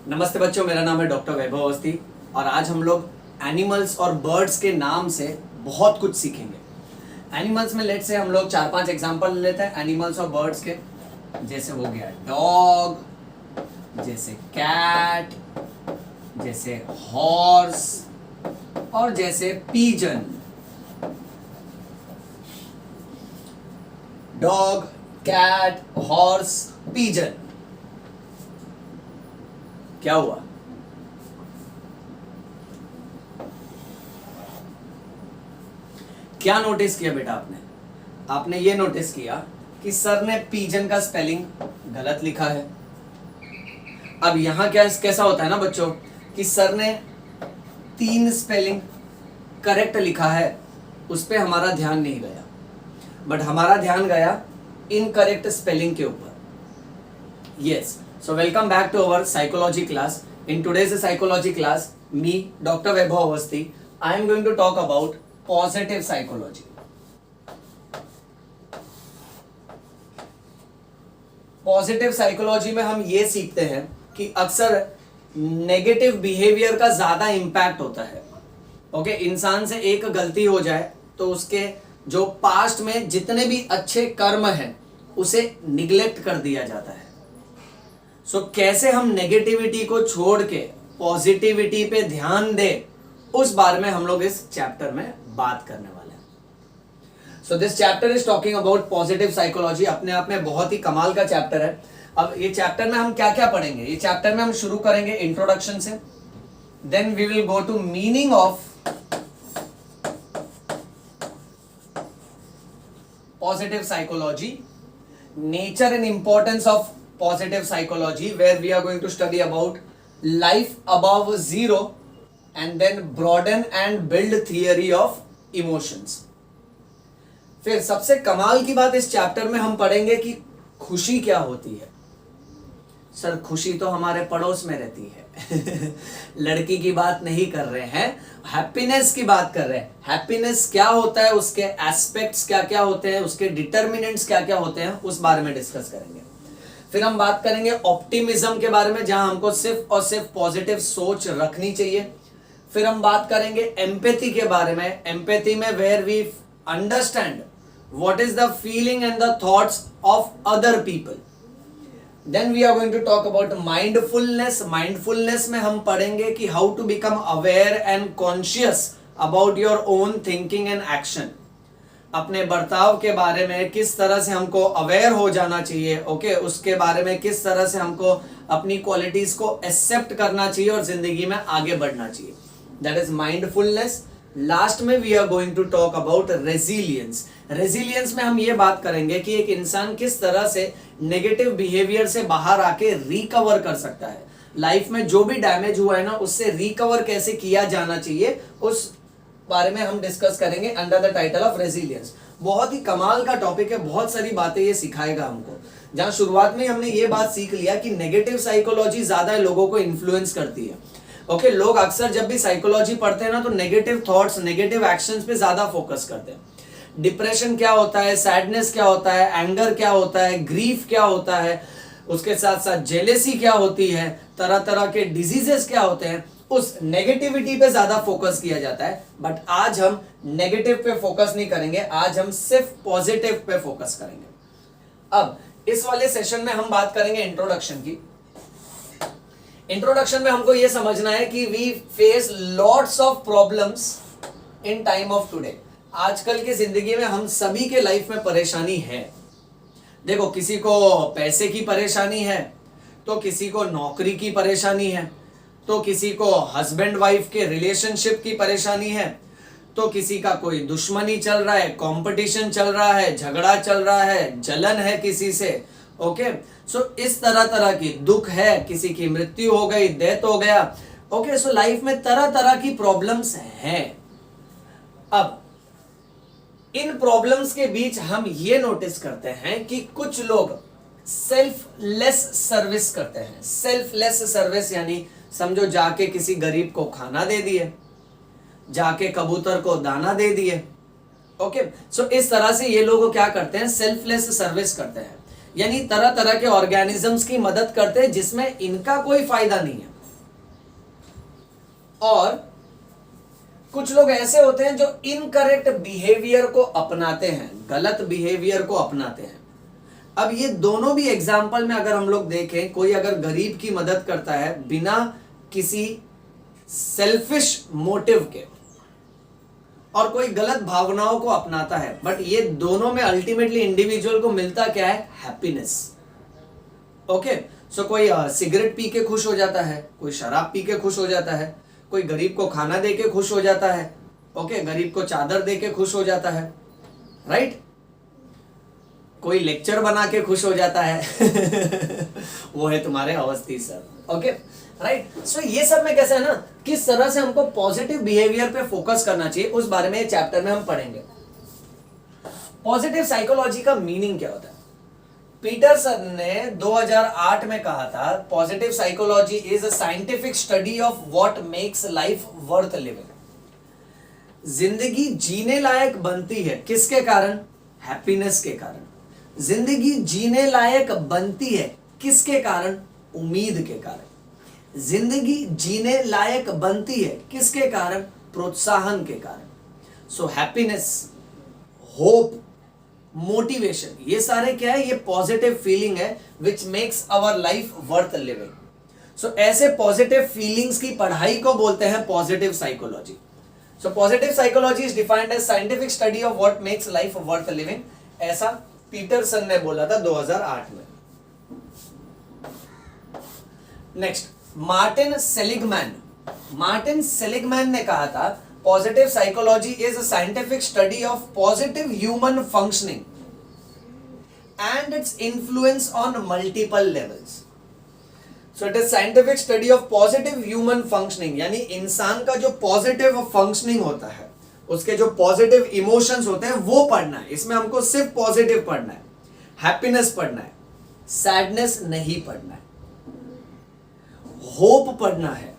नमस्ते बच्चों, मेरा नाम है डॉक्टर वैभव अवस्थी और आज हम लोग एनिमल्स और बर्ड्स के नाम से बहुत कुछ सीखेंगे। एनिमल्स में लेट से हम लोग 4-5 एग्जांपल ले लेते हैं एनिमल्स और बर्ड्स के। जैसे हो गया डॉग, जैसे कैट, जैसे हॉर्स और जैसे pigeon. Dog, cat, horse, pigeon. क्या हुआ? क्या नोटिस किया बेटा आपने ये नोटिस किया कि सर ने पीजन का स्पेलिंग गलत लिखा है। अब यहां कैसा होता है ना बच्चों कि सर ने 3 स्पेलिंग करेक्ट लिखा है, उस पे हमारा ध्यान नहीं गया, बट हमारा ध्यान गया इनकरेक्ट स्पेलिंग के ऊपर। Yes, so welcome back to our psychology class. In today's psychology class, me Dr. Vaibhav Avasthi, I am going to talk about positive psychology. Positive psychology में हम ये सीखते हैं कि अक्सर नेगेटिव बिहेवियर का ज्यादा इंपैक्ट होता है। ओके, इंसान से एक गलती हो जाए तो उसके जो पास्ट में जितने भी अच्छे कर्म हैं उसे निग्लेक्ट कर दिया जाता है। सो कैसे हम नेगेटिविटी को छोड़ के पॉजिटिविटी पे ध्यान दें, उस बारे में हम लोग इस चैप्टर में बात करने वाले हैं। So this chapter is talking about positive psychology. अपने आप में बहुत ही कमाल का चैप्टर है। अब ये चैप्टर में हम क्या क्या पढ़ेंगे? ये चैप्टर में हम शुरू करेंगे इंट्रोडक्शन से, then we will go to meaning of positive psychology, nature and importance of positive psychology, where we are going to study about life above zero and then broaden and build theory of emotions. फिर सबसे कमाल की बात इस chapter में हम पढ़ेंगे कि खुशी क्या होती है। सर, खुशी तो हमारे पड़ोस में रहती है लड़की की बात नहीं कर रहे हैं, हैप्पीनेस की बात कर रहे हैं। हैप्पीनेस क्या होता है, उसके एस्पेक्ट्स क्या क्या होते हैं, उसके डिटर्मिनेंट्स क्या क्या होते हैं, उस बारे में डिस्कस करेंगे। फिर हम बात करेंगे ऑप्टिमिज्म के बारे में, जहां हमको सिर्फ और सिर्फ पॉजिटिव सोच रखनी चाहिए। फिर हम बात करेंगे एम्पैथी के बारे में। एम्पैथी में where we understand what is the feeling and the thoughts of other people. Then we are going to talk about mindfulness. Mindfulness में हम पढ़ेंगे कि how to become aware and conscious about your own thinking and action. अपने बर्ताव के बारे में किस तरह से हमको अवेयर हो जाना चाहिए। ओके, उसके बारे में किस तरह से हमको अपनी क्वालिटीज को एक्सेप्ट करना चाहिए और जिंदगी में आगे बढ़ना चाहिए। That is mindfulness. लास्ट में we are going to talk about resilience. Resilience में हम ये बात करेंगे कि एक इंसान किस तरह से नेगेटिव बिहेवियर से बाहर आके रिकवर कर सकता है। लाइफ में जो भी डैमेज हुआ है ना, उससे रिकवर कैसे किया जाना चाहिए, उस बारे में हम डिस्कस करेंगे under the title of resilience. बहुत ही कमाल का टॉपिक है, बहुत सारी बातें ये सिखाएगा हमको। जहां शुरुआत में हमने ये बात सीख लिया कि नेगेटिव साइकोलॉजी ज्यादा लोगों को इन्फ्लुएंस करती है। ओके, लोग अक्सर जब भी साइकोलॉजी पढ़ते हैं ना, तो नेगेटिव थॉट्स, नेगेटिव एक्शंस पे ज्यादा फोकस करते हैं। डिप्रेशन क्या होता है, सैडनेस क्या होता है, एंगर क्या होता है, ग्रीफ क्या होता है, उसके साथ साथ जेलेसी क्या होती है, तरह तरह के डिजीजेस क्या होते हैं, उस नेगेटिविटी पे ज्यादा फोकस किया जाता है। बट आज हम नेगेटिव पे फोकस नहीं करेंगे, आज हम सिर्फ पॉजिटिव पे फोकस करेंगे। अब इस वाले सेशन में हम बात करेंगे इंट्रोडक्शन की। इंट्रोडक्शन में हमको यह समझना है कि we face lots of problems in time of today. आजकल की जिंदगी में हम सभी के लाइफ में परेशानी है। देखो, किसी को पैसे की परेशानी है, तो किसी को नौकरी की परेशानी है, तो किसी को हस्बैंड वाइफ के रिलेशनशिप की परेशानी है, तो किसी का कोई दुश्मनी चल रहा है, कंपटीशन चल रहा है, झगड़ा चल रहा है, जलन है किसी से। ओके, सो इस तरह तरह की दुख है, किसी की मृत्यु हो गई, डेथ हो गया। ओके, सो लाइफ में तरह तरह की प्रॉब्लम्स हैं। अब इन प्रॉब्लम्स के बीच हम ये नोटिस करते हैं कि कुछ लोग सेल्फलेस सर्विस करते हैं। सेल्फलेस सर्विस यानी समझो, जाके किसी गरीब को खाना दे दिए, जाके कबूतर को दाना दे दिए। ओके, सो इस तरह से ये लोग क्या करते हैं, सेल्फलेस सर्विस करते हैं। यानी तरह तरह के ऑर्गेनिजम्स की मदद करते हैं जिसमें इनका कोई फायदा नहीं है। और कुछ लोग ऐसे होते हैं जो इनकरेक्ट बिहेवियर को अपनाते हैं, गलत बिहेवियर को अपनाते हैं। अब ये दोनों भी एग्जाम्पल में अगर हम लोग देखें, कोई अगर गरीब की मदद करता है बिना किसी सेल्फिश मोटिव के और कोई गलत भावनाओं को अपनाता है, बट ये दोनों में अल्टीमेटली इंडिविजुअल को मिलता क्या है? हैप्पीनेस। ओके, सो कोई सिगरेट पी के खुश हो जाता है, कोई शराब पी के खुश हो जाता है, कोई गरीब को खाना दे के खुश हो जाता है, ओके, गरीब को चादर दे के खुश हो जाता है, राइट? कोई लेक्चर बना के खुश हो जाता है वो है तुम्हारे अवस्थी सर, ओके, राइट? सो ये सब में कैसे है ना, किस तरह से हमको पॉजिटिव बिहेवियर पे फोकस करना चाहिए, उस बारे में चैप्टर में हम पढ़ेंगे। पॉजिटिव साइकोलॉजी का मीनिंग क्या होता है? पीटरसन ने 2008 में कहा था, positive psychology is a scientific study of what makes life worth living. जिंदगी जीने लायक बनती है किसके कारण? हैप्पीनेस के कारण। जिंदगी जीने लायक बनती है किसके कारण? उम्मीद के कारण। जिंदगी जीने लायक बनती है किसके कारण? प्रोत्साहन के कारण। सो हैप्पीनेस, होप, मोटिवेशन, ये सारे क्या है? ये पॉजिटिव फीलिंग है which makes our life worth living. So ऐसे पॉजिटिव फीलिंग्स की पढ़ाई को बोलते हैं positive psychology. So positive psychology is defined as scientific study of what makes life worth living, ऐसा पीटरसन ने बोला था 2008 में। नेक्स्ट, मार्टिन सेलिगमैन ने कहा था, positive psychology is a scientific study of positive human functioning and its influence on multiple levels. So it is scientific study of positive human functioning, यानी इंसान का जो पॉजिटिव फंक्शनिंग होता है, उसके जो पॉजिटिव इमोशंस होते हैं वो पढ़ना है। इसमें हमको सिर्फ पॉजिटिव पढ़ना है, हैप्पीनेस पढ़ना है, सैडनेस नहीं पढ़ना है, होप पढ़ना है,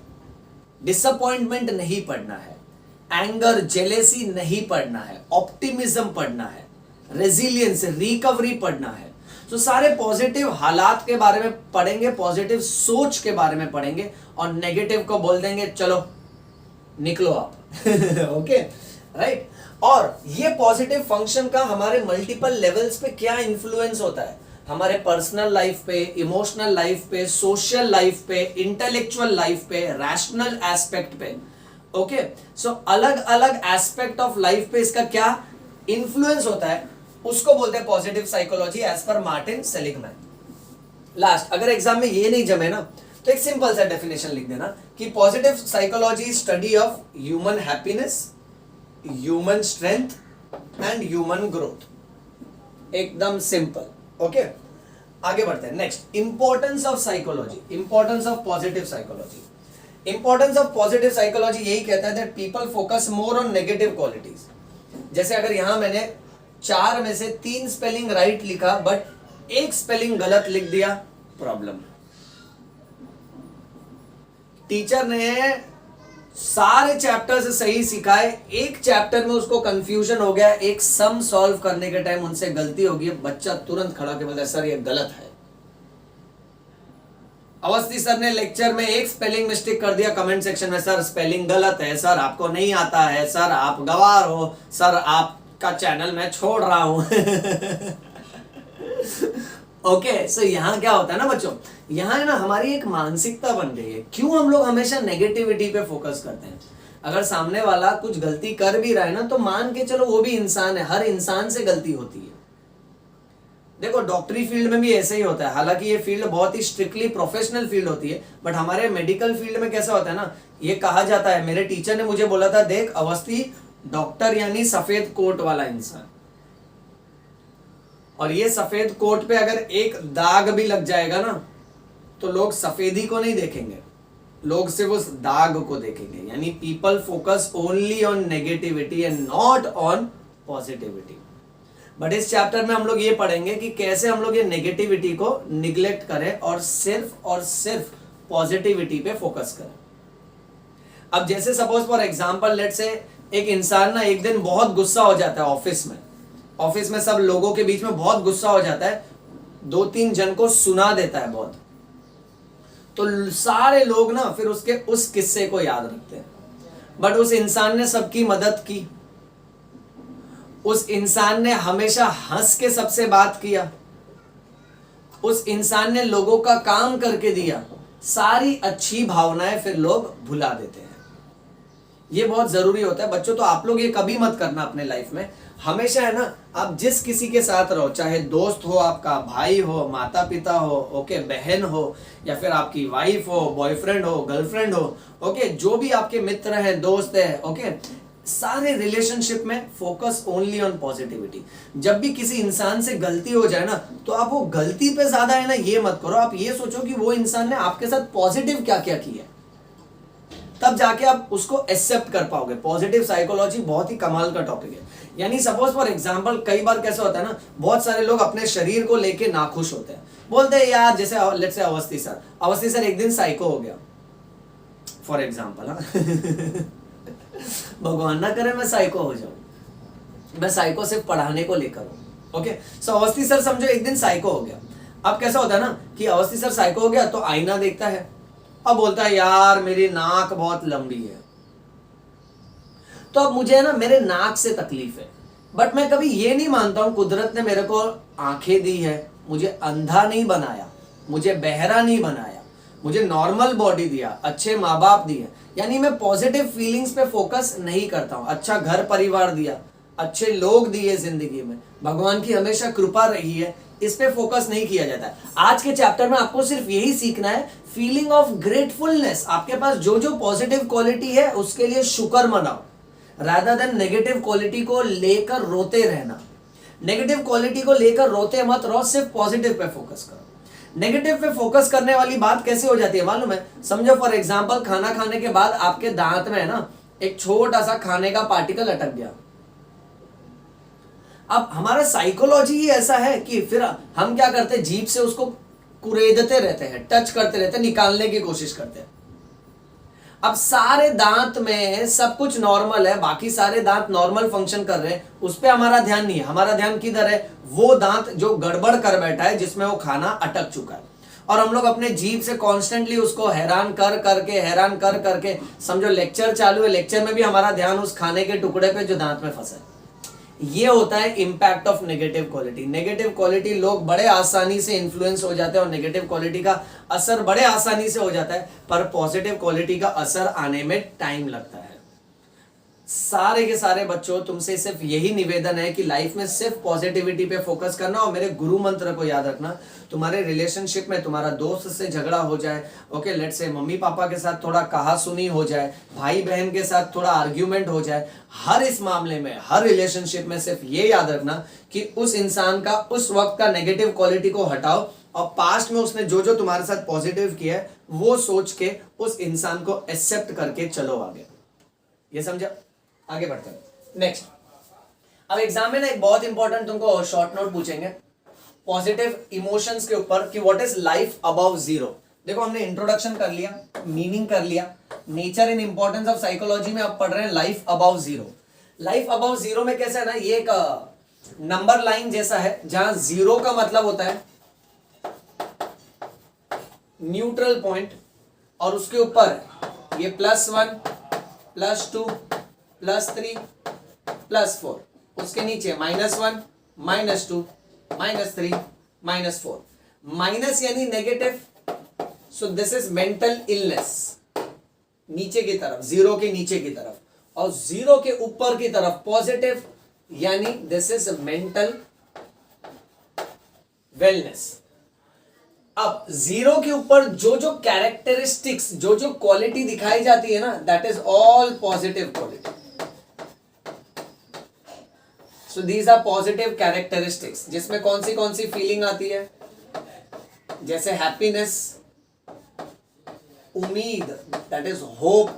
डिसअपॉइंटमेंट नहीं पढ़ना है, एंगर, जेलेसी नहीं पढ़ना है, ऑप्टिमिज्म पढ़ना है, रेजिलियंस, रिकवरी पढ़ना है। तो सारे पॉजिटिव हालात के बारे में पढ़ेंगे, पॉजिटिव सोच के बारे में पढ़ेंगे, और नेगेटिव को बोल देंगे चलो निकलो आप ओके, राइट? और ये पॉजिटिव फंक्शन का हमारे मल्टीपल लेवल्स पे क्या इन्फ्लुएंस होता है, हमारे पर्सनल लाइफ पे, इमोशनल लाइफ पे, सोशल लाइफ पे, इंटेलेक्चुअल लाइफ पे, रैशनल एस्पेक्ट पे। ओके, सो अलग अलग एस्पेक्ट ऑफ लाइफ पे इसका क्या इन्फ्लुएंस होता है, उसको बोलते हैं positive psychology as per Martin Seligman. Last, अगर एग्जाम में ये नहीं जमे ना तो एक सिंपल सा डेफिनेशन लिख देना कि positive psychology study of human happiness, human strength and human growth. एकदम सिंपल, ओके? आगे बढ़ते हैं। Next, importance of psychology, importance of positive psychology. Importance of positive psychology यही कहता है that people focus more on negative qualities. जैसे अगर यहां मैंने 4 में से 3 स्पेलिंग राइट लिखा बट एक स्पेलिंग गलत लिख दिया, प्रॉब्लम। टीचर ने सारे चैप्टर्स सही सिखाए, एक चैप्टर में उसको कंफ्यूजन हो गया, एक सम सॉल्व करने के टाइम उनसे गलती होगी, बच्चा तुरंत खड़ा के बोलता है सर ये गलत है। अवस्थी सर ने लेक्चर में एक स्पेलिंग मिस्टेक कर दिया, कमेंट सेक्शन में सर स्पेलिंग गलत है, सर आपको नहीं आता है, सर आप गवार हो, सर आपका चैनल मैं छोड़ रहा हूं ओके, सो यहां क्या होता है ना बच्चों, यहां है ना हमारी एक मानसिकता बन गई है। क्यों हम लोग हमेशा नेगेटिविटी पे फोकस करते हैं? अगर सामने वाला कुछ गलती कर भी रहा है ना तो मान के चलो वो भी इंसान है, हर इंसान से गलती होती है। देखो डॉक्टरी फील्ड में भी ऐसे ही होता है, हालांकि ये फील्ड बहुत ही स्ट्रिक्टली प्रोफेशनल फील्ड होती है, बट हमारे मेडिकल फील्ड में कैसा होता है ना, ये कहा जाता है, मेरे टीचर ने मुझे बोला था, देख अवस्थी डॉक्टर यानी सफेद कोट वाला इंसान, और ये सफेद कोट पे अगर एक दाग भी लग जाएगा ना तो लोग सफेदी को नहीं देखेंगे, लोग सिर्फ उस दाग को देखेंगे। यानी people focus only on negativity and not on positivity. But इस चैप्टर में हम लोग ये पढ़ेंगे कि कैसे हम लोग ये नेगेटिविटी को निग्लेक्ट करें और सिर्फ पॉजिटिविटी पे फोकस करें। अब जैसे suppose for example let's say एक इंसान ना एक दिन बहुत गुस्सा हो जाता है, ऑफिस में सब लोगों के बीच में बहुत गुस्सा हो जाता है, 2-3 जन को सुना देता है बहुत, तो सारे लोग ना फिर उसके उस किस्से को याद रखते हैं। बट उस इंसान ने सबकी मदद की, उस इंसान ने हमेशा हंस के सबसे बात किया, उस इंसान ने लोगों का काम करके दिया, सारी अच्छी भावनाएं फिर लोग भुला देते हैं। ये बहुत जरूरी होता है बच्चों। तो आप लोग ये कभी मत करना अपने लाइफ में। हमेशा है ना, आप जिस किसी के साथ रहो, चाहे दोस्त हो, आपका भाई हो, माता पिता हो, ओके, बहन हो, या फिर आपकी वाइफ हो, बॉयफ्रेंड हो, गर्लफ्रेंड हो, ओके, जो भी आपके मित्र हैं, दोस्त है, ओके, सारे रिलेशनशिप में फोकस ओनली ऑन पॉजिटिविटी। जब भी किसी इंसान से गलती हो जाए ना, तो आप वो गलती पे ज्यादा है ना ये मत करो, आप ये सोचो कि वो इंसान ने आपके साथ पॉजिटिव क्या क्या किया, तब जाके आप उसको एक्सेप्ट कर पाओगे। पॉजिटिव साइकोलॉजी बहुत ही कमाल का टॉपिक है। यानी सपोज फॉर एग्जांपल, कई बार कैसे होता है ना, बहुत सारे लोग अपने शरीर को लेके नाखुश होते हैं, बोलते हैं यार, जैसे लेट्स से अवस्थी सर एक दिन साइको हो गया फॉर एग्जांपल। भगवान ना करे मैं साइको हो जाऊं, मैं साइको सिर्फ पढ़ाने को लेकर हूं, ओके। सो अवस्थी सर समझो एक दिन साइको हो गया। अब कैसा होता है ना कि अवस्थी सर साइको हो गया तो आईना देखता है, अब बोलता है यार मेरी नाक बहुत लंबी है, तो अब मुझे है ना मेरे नाक से तकलीफ है। बट मैं कभी ये नहीं मानता हूं कुदरत ने मेरे को आंखें दी है, मुझे अंधा नहीं बनाया, मुझे बहरा नहीं बनाया, मुझे नॉर्मल बॉडी दिया, अच्छे माँ बाप दिए। यानी मैं पॉजिटिव फीलिंग्स पे फोकस नहीं करता हूं। अच्छा घर परिवार दिया, अच्छे लोग दिए जिंदगी में, भगवान की हमेशा कृपा रही है, इस पे फोकस नहीं किया जाता है। आज के चैप्टर में आपको सिर्फ यही सीखना है, फीलिंग ऑफ ग्रेटफुलनेस। आपके पास जो जो पॉजिटिव क्वालिटी है उसके लिए शुक्र मनाओ, रादर देन नेगेटिव क्वालिटी को लेकर रोते रहना। नेगेटिव क्वालिटी को लेकर रोते मत रहो, सिर्फ पॉजिटिव पे फोकस करो। नेगेटिव पे फोकस करने वाली बात कैसे हो जाती है मालूम है? समझो फॉर एग्जांपल, खाना खाने के बाद आपके दांत में है ना एक छोटा सा खाने का पार्टिकल अटक गया। अब हमारा साइकोलॉजी ही ऐसा है कि फिर हम क्या करते हैं, जीभ से उसको कुरेदते रहते हैं, टच करते रहते हैं, निकालने की कोशिश करते हैं। अब सारे दांत में सब कुछ नॉर्मल है, बाकी सारे दांत नॉर्मल फंक्शन कर रहे हैं, उस पर हमारा ध्यान नहीं है। हमारा ध्यान किधर है? वो दांत जो गड़बड़ कर बैठा है, जिसमें वो खाना अटक चुका है। और हम लोग अपने जीभ से कॉन्स्टेंटली उसको हैरान कर करके समझो लेक्चर चालू है, लेक्चर में भी हमारा ध्यान उस खाने के टुकड़े पे जो दांत में फंसा है। ये होता है impact of negative quality. Negative quality लोग बड़े आसानी से इन्फ्लुएंस हो जाते हैं और नेगेटिव क्वालिटी का असर बड़े आसानी से हो जाता है, पर पॉजिटिव क्वालिटी का असर आने में टाइम लगता है। सारे के सारे बच्चों, तुमसे सिर्फ यही निवेदन है कि लाइफ में सिर्फ पॉजिटिविटी पे फोकस करना। और मेरे गुरु मंत्र को याद रखना, तुम्हारे रिलेशनशिप में तुम्हारा दोस्त से झगड़ा हो जाए, okay, let's say mummy papa के साथ थोड़ा कहासुनी हो जाए, भाई बहन के साथ थोड़ा आर्ग्यूमेंट हो जाए, हर इस मामले में, हर रिलेशनशिप में सिर्फ ये याद रखना कि उस इंसान का उस वक्त का नेगेटिव क्वालिटी को हटाओ और पास्ट में उसने जो जो तुम्हारे साथ पॉजिटिव किया है वो सोच के उस इंसान को एक्सेप्ट करके चलो आगे। ये समझा? आगे बढ़ते हैं नेक्स्ट। अब एग्जाम में ना एक बहुत इंपॉर्टेंट तुमको शॉर्ट नोट पूछेंगे पॉजिटिव इमोशंस के ऊपर कि what is life above zero. देखो, हमने इंट्रोडक्शन कर लिया, मीनिंग कर लिया, nature and importance of psychology में आप पढ़ रहे हैं life above zero. Life above zero में कैसा है ना, ये एक नंबर लाइन जैसा है, जहां जीरो का मतलब होता है न्यूट्रल पॉइंट, और उसके ऊपर ये +1 +2 +3 +4, उसके नीचे -1 -2 -3 -4। माइनस यानी negative, so this is mental illness, नीचे की तरफ, जीरो के नीचे की तरफ, और जीरो के ऊपर की तरफ पॉजिटिव यानी दिस इज मेंटल वेलनेस। अब जीरो के ऊपर जो जो कैरेक्टरिस्टिक्स, जो जो क्वालिटी दिखाई जाती है ना, that is all positive quality. So these are positive characteristics, जिसमें कौन सी फीलिंग आती है? जैसे हैप्पीनेस, उम्मीद, that is hope,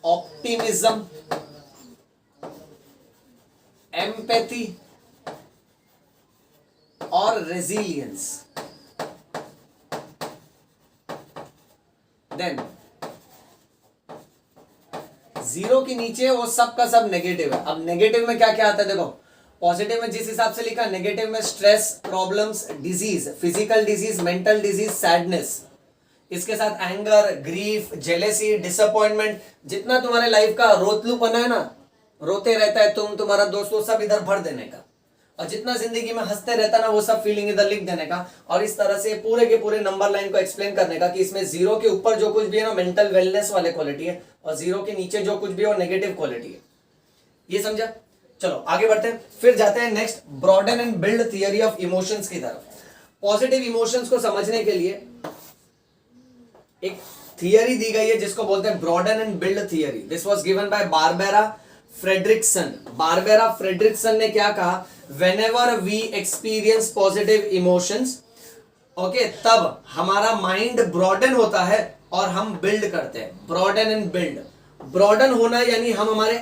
optimism, empathy और रेजिलियंस। देन जीरो के नीचे वो सब का सब नेगेटिव है। अब नेगेटिव में क्या क्या आता है देखो, पॉजिटिव में जिस हिसाब से लिखा, नेगेटिव में stress, problems, disease, physical disease, mental disease, sadness, इसके साथ एंगर, ग्रीफ, जेलेसी, डिसअपॉइंटमेंट, जितना तुम्हारे लाइफ का रोतलूपना है ना, रोते रहता है तुम, तुम्हारा दोस्त, वो सब इधर भर देने का, और जितना जिंदगी में हंसते रहता ना वो सब फीलिंग इधर लिख देने का, और इस तरह से पूरे के पूरे नंबर लाइन को एक्सप्लेन करने का कि इसमें जीरो के ऊपर जो कुछ भी है ना मेंटल वेलनेस वाले क्वालिटी है, और जीरो के नीचे जो कुछ भी है वो नेगेटिव क्वालिटी है। ये समझा? चलो आगे बढ़ते हैं, फिर जाते हैं next, broaden and build theory of emotions की तरफ। पॉजिटिव इमोशंस को समझने के लिए एक थियरी दी गई है जिसको बोलते हैं broaden and build theory. This was given by Barbara Fredrickson. Barbara Fredrickson ने क्या कहा, whenever we experience positive emotions, okay, तब हमारा माइंड ब्रॉडन होता है और हम बिल्ड करते हैं। ब्रॉडन एंड बिल्ड, ब्रॉडन होना यानी हम हमारे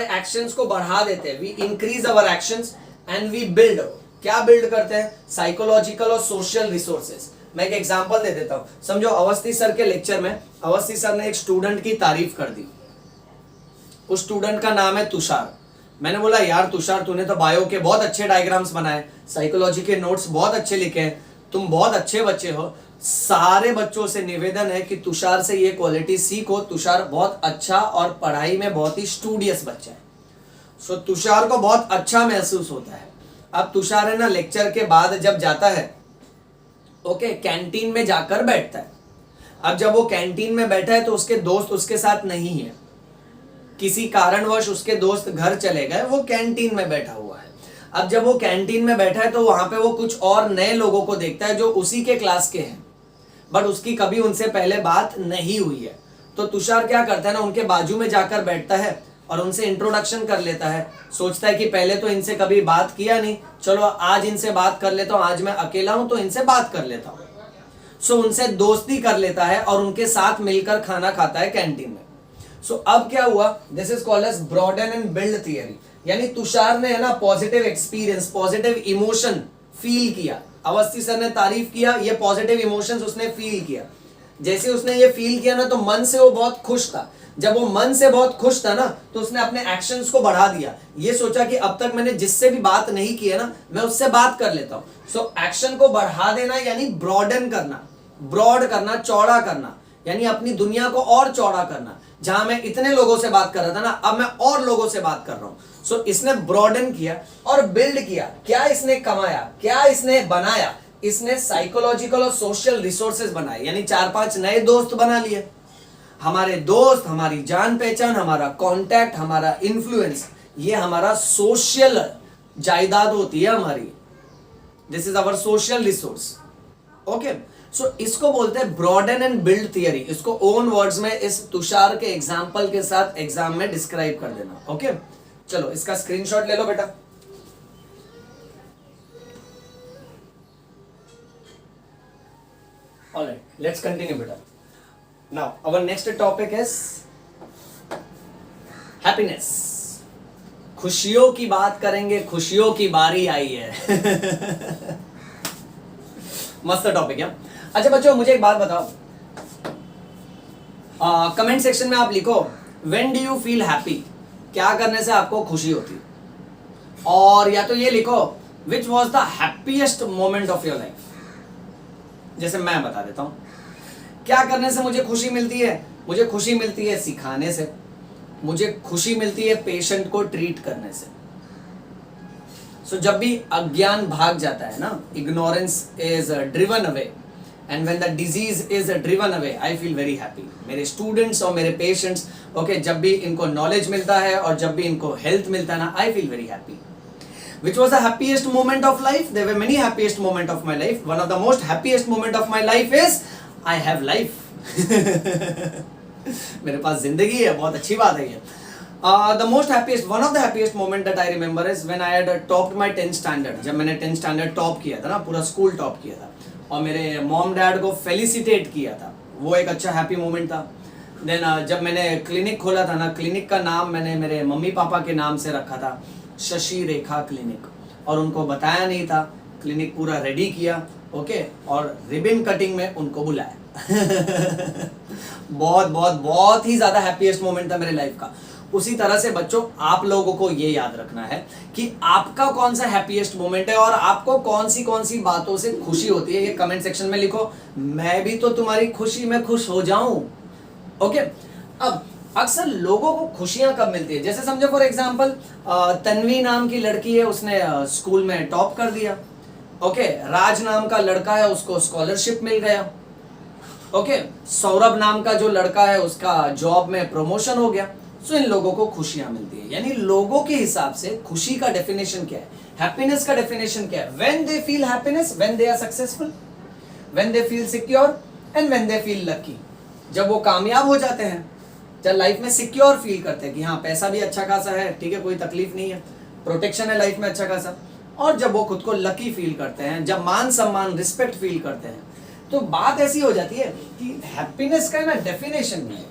एक्शंस को बढ़ा देते हैं। We increase our actions and we build. क्या बिल्ड करते हैं? साइकोलॉजिकल और सोशल रिसोर्सेज। मैं एक एग्जांपल दे देता हूं। समझो अवस्थी सर के लेक्चर में अवस्थी सर ने एक स्टूडेंट की तारीफ कर दी। उस स्टूडेंट का नाम है तुषार। मैंने बोला यार तुषार, तूने तो बायो के बहुत अच्छे डायग्राम्स बनाए, साइकोलॉजी के नोट्स बहुत अच्छे लिखे हैं, तुम बहुत अच्छे बच्चे हो। सारे बच्चों से निवेदन है कि तुषार से ये क्वालिटी सीखो। तुषार बहुत अच्छा और पढ़ाई में बहुत ही स्टूडियस बच्चा है। सो तुषार को बहुत अच्छा महसूस होता है। अब तुषार है ना, लेक्चर के बाद जब जाता है, ओके, कैंटीन में जाकर बैठता है। अब जब वो कैंटीन में बैठा है तो उसके दोस्त उसके साथ नहीं है, किसी कारणवश उसके दोस्त घर चले गए, वो कैंटीन में बैठा हुआ है। अब जब वो कैंटीन में बैठा है तो वहां पे वो कुछ और नए लोगों को देखता है जो उसी के क्लास के हैं, बट उसकी कभी उनसे पहले बात नहीं हुई है। तो तुषार क्या करता है ना, उनके बाजू में जाकर बैठता है और उनसे इंट्रोडक्शन कर लेता है। सोचता है कि पहले तो इनसे कभी बात किया नहीं, चलो आज इनसे बात कर लेता हूं, आज मैं अकेला हूं तो इनसे बात कर लेता हूं। सो उनसे दोस्ती कर लेता है और उनके साथ मिलकर खाना खाता है कैंटीन में। सो अब क्या हुआ, this is called as broaden and build theory. यानी तुषार ने है ना positive experience, positive emotion feel किया। अवस्थी सर ने तारीफ किया, ये पॉजिटिव इमोशंस उसने फील किया। जैसे उसने ये फील किया ना तो मन से वो बहुत खुश था। जब वो मन से बहुत खुश था ना तो उसने अपने एक्शंस को बढ़ा दिया। ये सोचा कि अब तक मैंने जिससे भी बात नहीं की है ना, मैं उससे बात कर लेता हूं। सो एक्शन को बढ़ा देना यानी ब्रॉडन करना, ब्रॉड करना, चौड़ा करना, यानी अपनी दुनिया को और चौड़ा करना। जहां मैं इतने लोगों से बात कर रहा था ना, अब मैं और लोगों से बात कर रहा हूं। सो इसने ब्रॉडन किया और बिल्ड किया। क्या इसने कमाया, क्या इसने बनाया? इसने साइकोलॉजिकल और सोशल रिसोर्सेज बनाए, यानी 4-5 नए दोस्त बना लिए। हमारे दोस्त, हमारी जान पहचान, हमारा कांटेक्ट, हमारा इन्फ्लुएंस, ये हमारा सोशल जायदाद होती है हमारी। This is our social resource. Okay, so इसको बोलते हैं ब्रॉडन एंड बिल्ड थियरी। इसको ओन वर्ड्स में इस तुषार के एग्जाम्पल के साथ एग्जाम में डिस्क्राइब कर देना। ओके, चलो इसका स्क्रीनशॉट ले लो बेटा। ऑलराइट, लेट्स कंटिन्यू बेटा। Now our next topic is happiness. खुशियों की बात करेंगे, खुशियों की बारी आई है। मस्त टॉपिक है। अच्छा बच्चों, मुझे एक बात बताओ, कमेंट सेक्शन में आप लिखो when do you feel happy, क्या करने से आपको खुशी होती है। और या तो ये लिखो which was the happiest moment of your life. जैसे मैं बता देता हूं क्या करने से मुझे खुशी मिलती है। मुझे खुशी मिलती है सिखाने से, मुझे खुशी मिलती है पेशेंट को ट्रीट करने से। सो जब भी अज्ञान भाग जाता है ना, ignorance is driven away, and when the disease is driven away, I feel very happy. मेरे स्टूडेंट्स और मेरे पेशेंट्स, ओके, जब भी इनको नॉलेज मिलता है और जब भी इनको हेल्थ मिलता है ना, I feel very happy. Which was the happiest moment of life? There were many happiest moment of my life. One of the most happiest moment of my life is I have life. मेरे पास जिंदगी है, बहुत अच्छी बात है ये। The most happiest, one of the happiest moment that I remember is when I had topped my 10th standard. जब मैंने 10th standard टॉप किया था ना, पूरा स्कूल टॉप किया था और मेरे मॉम डैड को फेलिसिटेट किया था, वो एक अच्छा हैप्पी मोमेंट था। देन जब मैंने क्लिनिक खोला था ना, क्लिनिक का नाम मैंने मेरे मम्मी पापा के नाम से रखा था, शशि रेखा क्लिनिक, और उनको बताया नहीं था। क्लिनिक पूरा रेडी किया, ओके, और रिबन कटिंग में उनको बुलाया। बहुत बहुत बहुत ही ज्यादा हैप्पीएस्ट मोमेंट था मेरे लाइफ का। उसी तरह से बच्चों आप लोगों को ये याद रखना है कि आपका कौन सा हैप्पीएस्ट मोमेंट है और आपको कौन सी बातों से खुशी होती है, ये कमेंट सेक्शन में लिखो। मैं भी तो तुम्हारी खुशी में खुश हो जाऊं। ओके, अब अक्सर लोगों को खुशियां कब मिलती है, जैसे समझो फॉर एग्जांपल तन्वी नाम की लड़की है, उसने स्कूल में टॉप कर दिया। ओके, राज नाम का लड़का है, उसको स्कॉलरशिप मिल गया। ओके, सौरभ नाम का जो लड़का है उसका जॉब में प्रमोशन हो गया। सो इन लोगों को खुशियां मिलती है। यानी लोगों के हिसाब से खुशी का डेफिनेशन क्या है, हैप्पीनेस का डेफिनेशन क्या है? When they feel happiness, when they are successful, when they feel secure and when they feel lucky. जब वो कामयाब हो जाते हैं, जब लाइफ में सिक्योर फील करते हैं कि हाँ पैसा भी अच्छा खासा है, ठीक है, कोई तकलीफ नहीं है, प्रोटेक्शन है लाइफ में अच्छा खासा, और जब वो खुद को लकी फील करते हैं, जब मान सम्मान रिस्पेक्ट फील करते हैं, तो बात ऐसी हो जाती है कि हैप्पीनेस का ना डेफिनेशन नहीं है,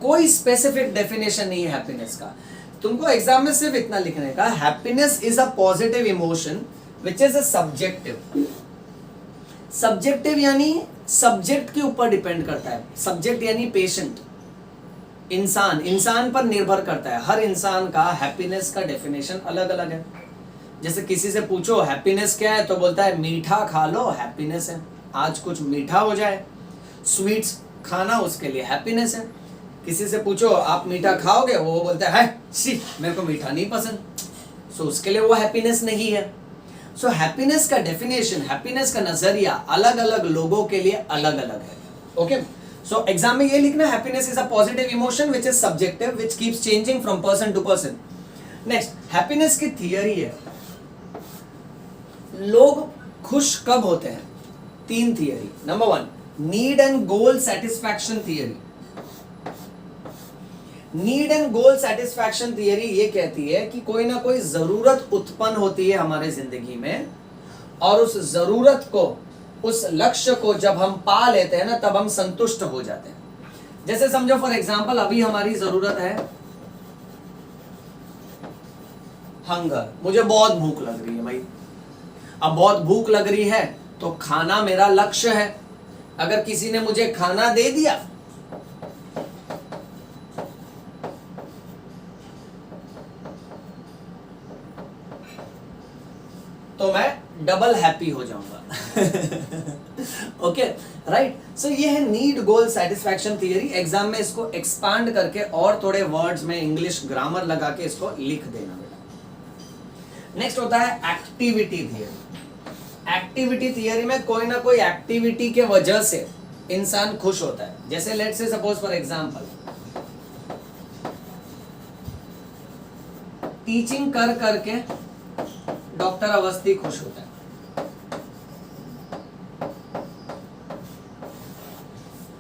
कोई स्पेसिफिक डेफिनेशन नहीं है हैप्पीनेस का। तुमको एग्जाम में सिर्फ इतना लिखने का, happiness is a positive emotion which is a subjective. Subjective यानी सब्जेक्ट के ऊपर डिपेंड करता है। सब्जेक्ट यानी पेशेंट, इंसान पर निर्भर करता है। हर इंसान का हैप्पीनेस का डेफिनेशन अलग अलग है। जैसे किसी से पूछो हैप्पीनेस क्या है, तो बोलता है मीठा खा लो हैप्पीनेस है, आज कुछ मीठा हो जाए, स्वीट्स खाना उसके लिए हैप्पीनेस है। किसी से पूछो आप मीठा खाओगे, वो बोलता है सी मेरे को मीठा नहीं पसंद, सो उसके लिए वो हैप्पीनेस नहीं है। सो हैप्पीनेस का डेफिनेशन, हैप्पीनेस का नजरिया अलग अलग लोगों के लिए अलग अलग है। ओके, सो एग्जाम में ये लिखना, happiness is a positive emotion which is subjective which keeps changing from person to person. Next, happiness की थियरी है, लोग खुश कब होते हैं? 3 theory. Number 1, need and goal satisfaction theory. Need and goal satisfaction theory ये कहती है कि कोई ना कोई जरूरत उत्पन्न होती है हमारे जिंदगी में, और उस जरूरत को, उस लक्ष्य को जब हम पा लेते हैं ना, तब हम संतुष्ट हो जाते हैं। जैसे समझो फॉर एग्जांपल अभी हमारी जरूरत है हंगर, मुझे बहुत भूख लग रही है भाई। अब बहुत भूख लग रही है तो खाना मेरा लक्ष्य है। अगर किसी ने मुझे खाना दे दिया तो मैं डबल हैप्पी हो जाऊंगा। Okay, right. सो ये है नीड गोल सेटिस्फैक्शन थियरी। एग्जाम में इसको एक्सपांड करके और थोड़े वर्ड्स में इंग्लिश ग्रामर लगा के इसको लिख देना बेटा। नेक्स्ट होता है एक्टिविटी थियरी। एक्टिविटी थियरी में कोई ना कोई एक्टिविटी के वजह से इंसान खुश होता है। जैसे let's say suppose for example teaching कर करके डॉक्टर अवस्थी खुश होता है।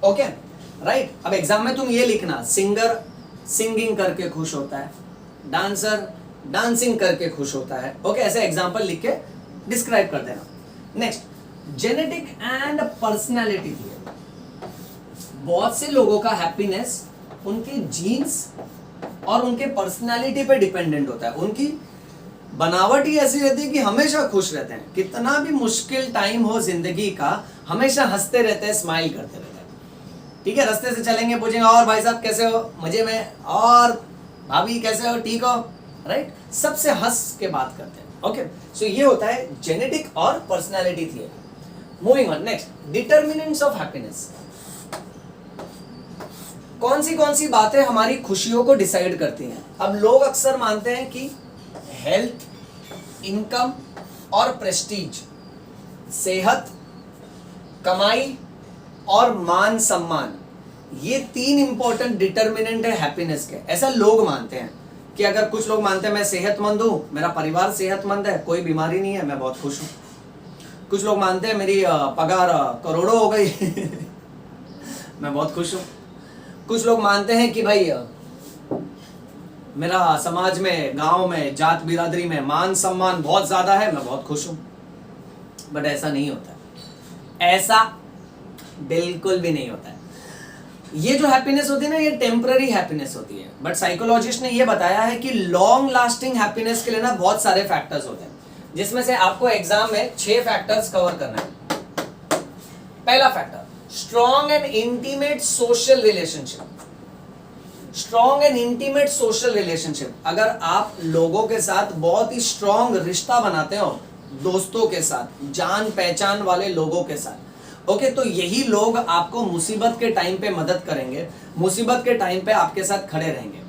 Okay, right. अब एग्जाम में तुम ये लिखना, सिंगर सिंगिंग करके खुश होता है, डांसर डांसिंग करके खुश होता है। ओके, ऐसे एग्जांपल लिख के डिस्क्राइब कर देना। Next, genetic and personality theory. बहुत से लोगों का हैप्पीनेस उनके जीन्स और उनके पर्सनालिटी पे डिपेंडेंट होता है। उनकी बनावट ही ऐसी रहती है कि हमेशा खुश रहते हैं, कितना भी मुश्किल टाइम हो जिंदगी का, हमेशा हंसते रहते हैं, स्माइल करते रहते हैं। ठीक है, रास्ते से चलेंगे पूछेंगे और भाई साहब कैसे हो, मजे में, और भाभी कैसे हो, ठीक हो, राइट। सबसे हंस के बात करते हैं। ओके, सो ये होता है जेनेटिक और personality theory. Moving on, next, determinants of happiness. कौन सी बातें हमारी खुशियों को डिसाइड करती हैं? अब लोग अक्सर मानते हैं कि हेल्थ, इनकम और प्रेस्टीज, सेहत, कमाई और मान सम्मान, ये 3 इंपॉर्टेंट डिटरमिनेंट है हैप्पीनेस के। ऐसा लोग मानते हैं कि अगर कुछ लोग मानते हैं मैं सेहतमंद हूं, मेरा परिवार सेहतमंद है, कोई बीमारी नहीं है, मैं बहुत खुश हूं। कुछ लोग मानते हैं मेरी पगार करोड़ों हो गई मैं बहुत खुश हूं। कुछ लोग मानते हैं कि भाई मेरा समाज में, गांव में, जात बिरादरी में मान सम्मान बहुत ज्यादा है, मैं बहुत खुश हूं। बट ऐसा नहीं होता, ऐसा बिल्कुल भी नहीं होता है। ये जो हैप्पीनेस होती है ना, ये टेम्पररी हैप्पीनेस होती है। बट साइकोलॉजिस्ट ने ये बताया है कि लॉन्ग लास्टिंग हैप्पीनेस के लिए ना बहुत सारे फैक्टर्स होते हैं, जिसमें से आपको एग्जाम में 6 फैक्टर्स कवर करना है। पहला factor, strong and intimate social relationship. Strong and intimate social relationship, अगर आप लोगों के साथ बहुत ही स्ट्रॉन्ग रिश्ता बनाते हो, दोस्तों के साथ, जान पहचान वाले लोगों के साथ, ओके, तो यही लोग आपको मुसीबत के टाइम पे मदद करेंगे, मुसीबत के टाइम पे आपके साथ खड़े रहेंगे।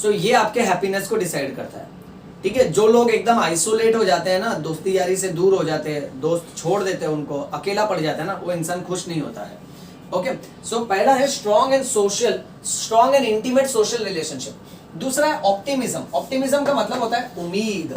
सो ये आपके हैप्पीनेस को डिसाइड करता है, ठीक है। जो लोग एकदम आइसोलेट हो जाते हैं ना, दोस्ती यारी से दूर हो जाते हैं, दोस्त छोड़ देते हैं उनको, अकेला पड़ जाता है ना, वो इंसान खुश नहीं होता है। ओके, सो पहला है strong and intimate social relationship. दूसरा है ऑप्टिमिज्म। ऑप्टिमिज्म का मतलब होता है उम्मीद।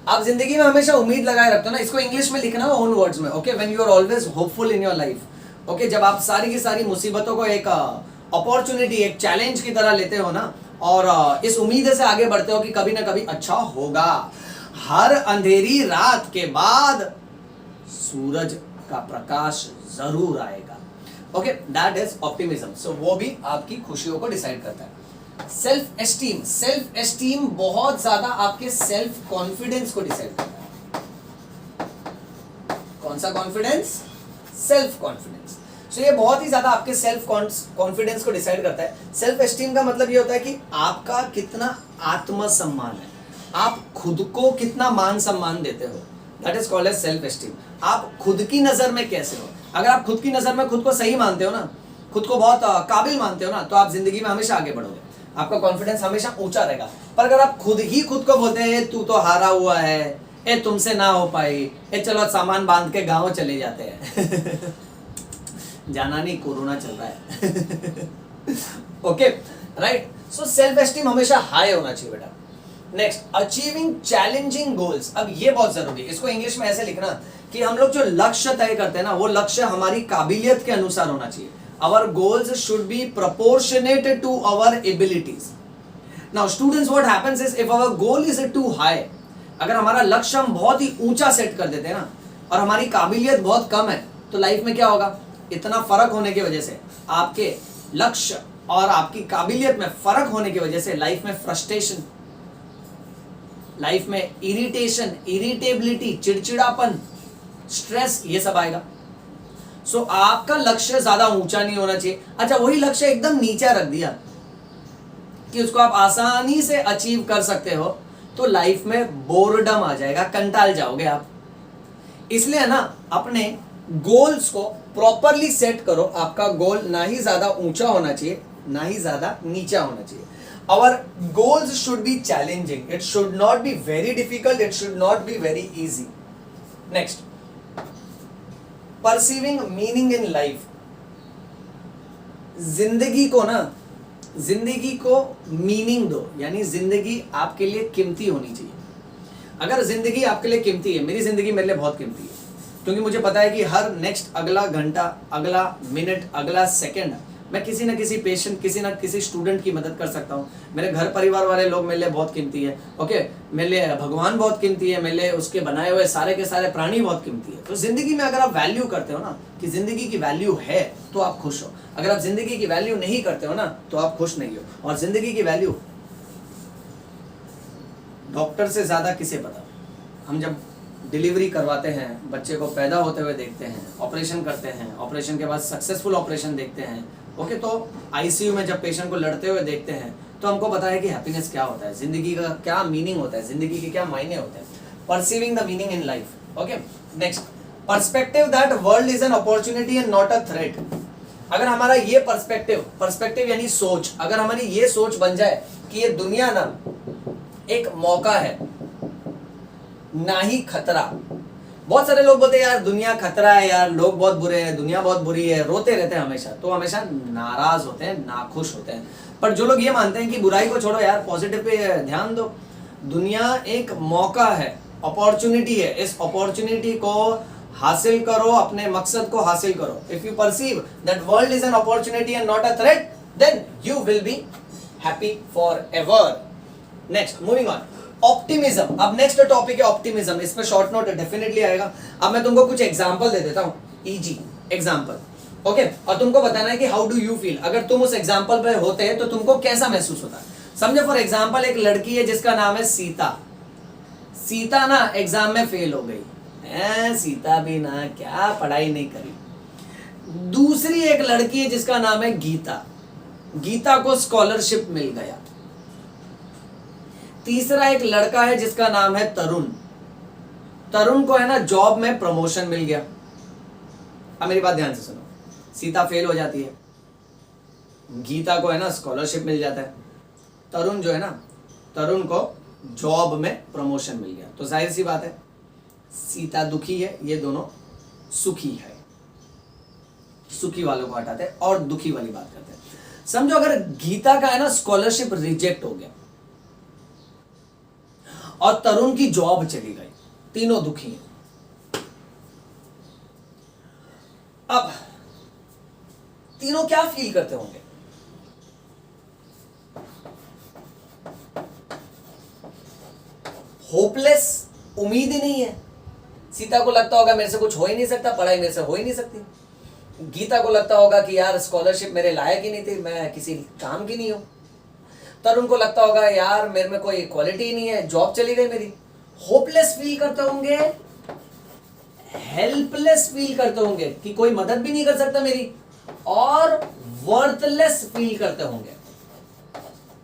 आप जिंदगी में हमेशा उम्मीद लगाए रखते हो ना, इसको इंग्लिश में लिखना है ओन वर्ड्स में, okay, when you are always hopeful in your life. Okay, जब आप सारी की सारी मुसीबतों को एक अपॉर्चुनिटी, एक चैलेंज की तरह लेते हो ना, और इस उम्मीद से आगे बढ़ते हो कि कभी ना कभी अच्छा होगा, हर अंधेरी रात के बाद सूरज का प्रकाश जरूर आएगा। Okay, that is optimism. So वो भी आपकी खुशियों को डिसाइड करता है। Self esteem. सेल्फ एस्टीम बहुत ज्यादा आपके सेल्फ कॉन्फिडेंस को डिसाइड करता है। कौन सा कॉन्फिडेंस? Self confidence. सो ये बहुत ही ज्यादा आपके सेल्फ कॉन्फिडेंस को डिसाइड करता है। सेल्फ एस्टीम का मतलब ये होता है कि आपका कितना आत्मसम्मान है, आप खुद को कितना मान सम्मान देते हो, that is called as self esteem. आप खुद की नजर में कैसे हो। अगर आप खुद की नजर में खुद को सही मानते हो ना, खुद को बहुत काबिल मानते हो ना, तो आप जिंदगी में हमेशा आगे बढ़ोगे, आपका कॉन्फिडेंस हमेशा ऊंचा रहेगा। पर अगर आप खुद ही खुद को बोलते हैं तू तो हारा हुआ है, ए तुमसे ना हो पाई, ए चलो सामान बांध के गाँव चले जाते हैं जाना नहीं, कोरोना चल रहा है okay, right. So self esteem हमेशा हाई होना चाहिए बेटा। Next, achieving challenging goals. अब ये बहुत जरूरी है, इसको इंग्लिश में ऐसे लिखना कि हम लोग जो लक्ष्य तय करते हैं ना, वो लक्ष्य हमारी काबिलियत के अनुसार होना चाहिए। Our goals should be proportionate to our abilities. Now students, what happens is if our goal is too high, अगर हमारा लक्ष्य हम बहुत ही ऊंचा सेट कर देते हैं ना, और हमारी काबिलियत बहुत कम है, तो लाइफ में क्या होगा? इतना फर्क होने की वजह से, आपके लक्ष्य और आपकी काबिलियत में फर्क होने की वजह से लाइफ में फ्रस्ट्रेशन, लाइफ में इरिटेशन, इरिटेबिलिटी, चिड़चिड़ापन, स्ट्रेस, ये सब आएगा। सो आपका लक्ष्य ज्यादा ऊंचा नहीं होना चाहिए। अच्छा, वही लक्ष्य एकदम नीचा रख दिया कि उसको आप आसानी से अचीव कर सकते हो, तो लाइफ में बोरडम आ जाएगा, कंटाल जाओगे आप। इसलिए ना अपने गोल्स को प्रॉपरली सेट करो। आपका गोल ना ही ज्यादा ऊंचा होना चाहिए, ना ही ज्यादा नीचा होना चाहिए। Our goals should be challenging. It should not be very difficult. It should not be very easy. Next, perceiving meaning in life. जिंदगी को ना, जिंदगी को मीनिंग दो, यानी जिंदगी आपके लिए कीमती होनी चाहिए। अगर जिंदगी आपके लिए कीमती है, मेरी जिंदगी मेरे लिए बहुत कीमती है, क्योंकि मुझे पता है कि हर नेक्स्ट अगला घंटा, अगला मिनट, अगला सेकंड मैं किसी न किसी पेशेंट, किसी न किसी स्टूडेंट की मदद कर सकता हूँ। मेरे घर परिवार वाले लोग मेरे लिए बहुत कीमती है। ओके, मेरे लिए भगवान बहुत कीमती है, मेरे लिए उसके बनाए हुए सारे के सारे प्राणी बहुत कीमती है। तो जिंदगी में अगर आप वैल्यू करते हो ना, कि जिंदगी की वैल्यू है, तो आप खुश हो। अगर आप जिंदगी की वैल्यू नहीं करते हो ना, तो आप खुश नहीं हो। और जिंदगी की वैल्यू डॉक्टर से ज्यादा किसे पता। हम जब डिलीवरी करवाते हैं, बच्चे को पैदा होते हुए देखते हैं, ऑपरेशन करते हैं, ऑपरेशन के बाद सक्सेसफुल ऑपरेशन देखते हैं, ओके, तो आईसीयू में जब पेशेंट को लड़ते हुए देखते हैं, तो हमको पता है कि हैप्पीनेस क्या होता है, जिंदगी का क्या मीनिंग होता है, जिंदगी के क्या मायने होते हैं। Perceiving the meaning in life. Okay, next, perspective that world is an opportunity and not a threat. अगर हमारा ये पर्सपेक्टिव यानी सोच, अगर हमारी ये सोच बन जाए कि ये दुनिया ना एक मौका है, ना ही खतरा। बहुत सारे लोग बोलते हैं यार दुनिया खतरा है, यार लोग बहुत बुरे हैं, दुनिया बहुत बुरी है, रोते रहते हैं हमेशा, तो हमेशा नाराज होते हैं, नाखुश होते हैं। पर जो लोग ये मानते हैं कि बुराई को छोड़ो यार, पॉजिटिव पे ध्यान दो, दुनिया एक मौका है, अपॉर्चुनिटी है, इस अपॉर्चुनिटी को हासिल करो, अपने मकसद को हासिल करो। If you perceive that world is an opportunity and not a threat, then you will be happy for ever. Next, moving on, optimism. अब नेक्स्ट टॉपिक है ऑप्टिमिज्म, इसमें शॉर्ट नोट डेफिनेटली आएगा। अब मैं तुमको कुछ एग्जांपल दे देता हूं, इजी एग्जांपल, ओके, और तुमको बताना है कि हाउ डू यू फील। अगर तुम उस एग्जांपल पे होते हैं तो तुमको कैसा महसूस होता है। समझो फॉर एग्जांपल एक लड़की है जिसका नाम है सीता। सीता ना एग्जाम में फेल हो गई, सीता भी ना क्या पढ़ाई नहीं करी। दूसरी एक लड़की है जिसका नाम है गीता। गीता को स्कॉलरशिप मिल गया। तीसरा एक लड़का है जिसका नाम है तरुण। तरुण को है ना जॉब में प्रमोशन मिल गया। अब मेरी बात ध्यान से सुनो, सीता फेल हो जाती है, गीता को है ना स्कॉलरशिप मिल जाता है, तरुण जो है ना, तरुण को जॉब में प्रमोशन मिल गया। तो जाहिर सी बात है सीता दुखी है, ये दोनों सुखी है। सुखी वालों को हटाते हैं और दुखी वाली बात करते हैं। समझो अगर गीता का है ना स्कॉलरशिप रिजेक्ट हो गया और तरुण की जॉब चली गई, तीनों दुखी हैं। अब तीनों क्या फील करते होंगे? होपलेस, उम्मीद ही नहीं है। सीता को लगता होगा मेरे से कुछ हो ही नहीं सकता, पढ़ाई मेरे से हो ही नहीं सकती। गीता को लगता होगा कि यार स्कॉलरशिप मेरे लायक ही नहीं थी, मैं किसी काम की नहीं हूं। तरुण को लगता होगा यार मेरे में कोई क्वालिटी ही नहीं है, जॉब चली गई मेरी। होपलेस फील करते होंगे, हेल्पलेस फील करते होंगे कि कोई मदद भी नहीं कर सकता मेरी, और वर्थलेस फील करते होंगे।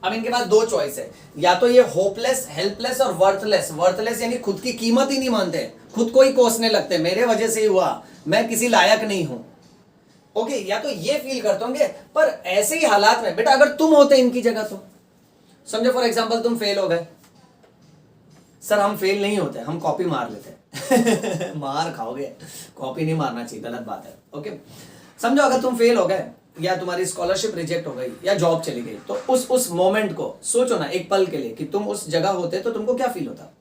अब इनके पास दो चॉइस है, या तो ये होपलेस, हेल्पलेस और वर्थलेस। वर्थलेस यानी खुद की कीमत ही नहीं मानते, खुद को ही कोसने लगते, मेरे वजह से ही हुआ, मैं किसी लायक नहीं हूं। ओके, या तो ये फील करते होंगे। पर ऐसे ही हालात में बेटा अगर तुम होते इनकी जगह तो समझो फॉर एग्जांपल तुम फेल हो गए। सर हम फेल नहीं होते, हम कॉपी मार लेते मार खाओगे, कॉपी नहीं मारना चाहिए, गलत बात है। ओके, समझो अगर तुम फेल हो गए या तुम्हारी स्कॉलरशिप रिजेक्ट हो गई या जॉब चली गई, तो उस मोमेंट को सोचो ना एक पल के लिए कि तुम उस जगह होते तो तुमको क्या फील होता।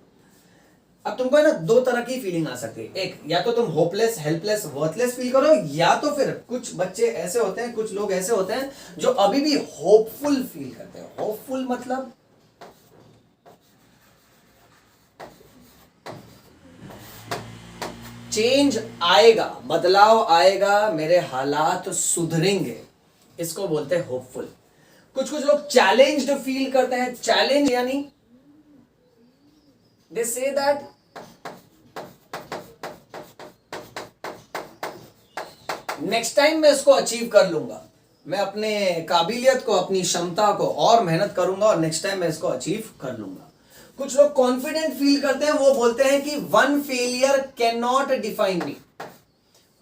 अब तुमको है ना दो तरह की फीलिंग आ सकती है, एक या तो तुम होपलेस, हेल्पलेस, वर्थलेस फील करो, या तो फिर कुछ बच्चे ऐसे होते हैं, कुछ लोग ऐसे होते हैं जो अभी भी होपफुल फील करते हैं। होपफुल मतलब चेंज आएगा, बदलाव आएगा, मेरे हालात सुधरेंगे, इसको बोलते हैं होपफुल। कुछ कुछ लोग चैलेंज्ड फील करते हैं। चैलेंज यानी दे से दैट नेक्स्ट टाइम मैं इसको अचीव कर लूंगा, मैं अपने काबिलियत को, अपनी क्षमता को और मेहनत करूंगा और नेक्स्ट टाइम मैं इसको अचीव कर लूंगा। कुछ लोग कॉन्फिडेंट फील करते हैं, वो बोलते हैं कि one failure can not define me.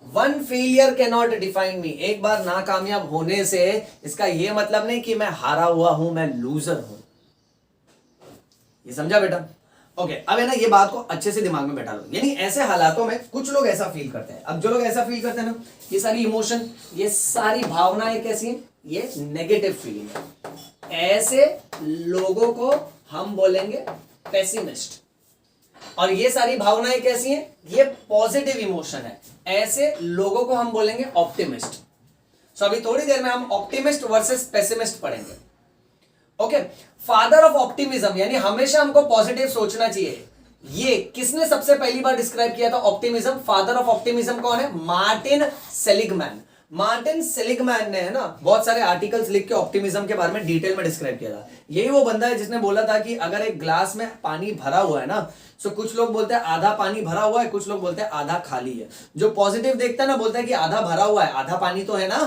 One failure can not define मी। एक बार नाकामयाब होने से इसका यह मतलब नहीं कि मैं हारा हुआ हूं, मैं लूजर हूं। ये समझा बेटा? ओके, अब है ना ये बात को अच्छे से दिमाग में बैठा लो। यानी ऐसे हालातों में कुछ लोग ऐसा फील करते हैं। अब जो लोग ऐसा फील करते हैं ना, ये सारी इमोशन, ये सारी भावनाएं कैसी हैं? ये नेगेटिव फीलिंग है। ऐसे लोगों को हम बोलेंगे पेसिमिस्ट। और ये सारी भावनाएं कैसी हैं? ये पॉजिटिव इमोशन है। ऐसे लोगों को हम बोलेंगे ऑप्टिमिस्ट। सो अभी थोड़ी देर में हम ऑप्टिमिस्ट वर्सेस पेसिमिस्ट पढ़ेंगे। ओके, फादर ऑफ ऑप्टिमिज्म, यानी हमेशा हमको पॉजिटिव सोचना चाहिए। ये किसने सबसे पहली बार डिस्क्राइब किया था ऑप्टिमिज्म? फादर ऑफ ऑप्टिमिज्म कौन है? Martin Seligman. मार्टिन सेलिगमैन ने है ना बहुत सारे आर्टिकल्स लिख के ऑप्टिमिज्म के बारे में डिटेल में डिस्क्राइब किया था। यही वो बंदा है जिसने बोला था कि अगर एक ग्लास में पानी भरा हुआ है ना, तो कुछ लोग बोलते हैं आधा पानी भरा हुआ है, कुछ लोग बोलते हैं आधा खाली है। जो पॉजिटिव देखता है ना बोलता है कि आधा भरा हुआ है, आधा पानी तो है ना,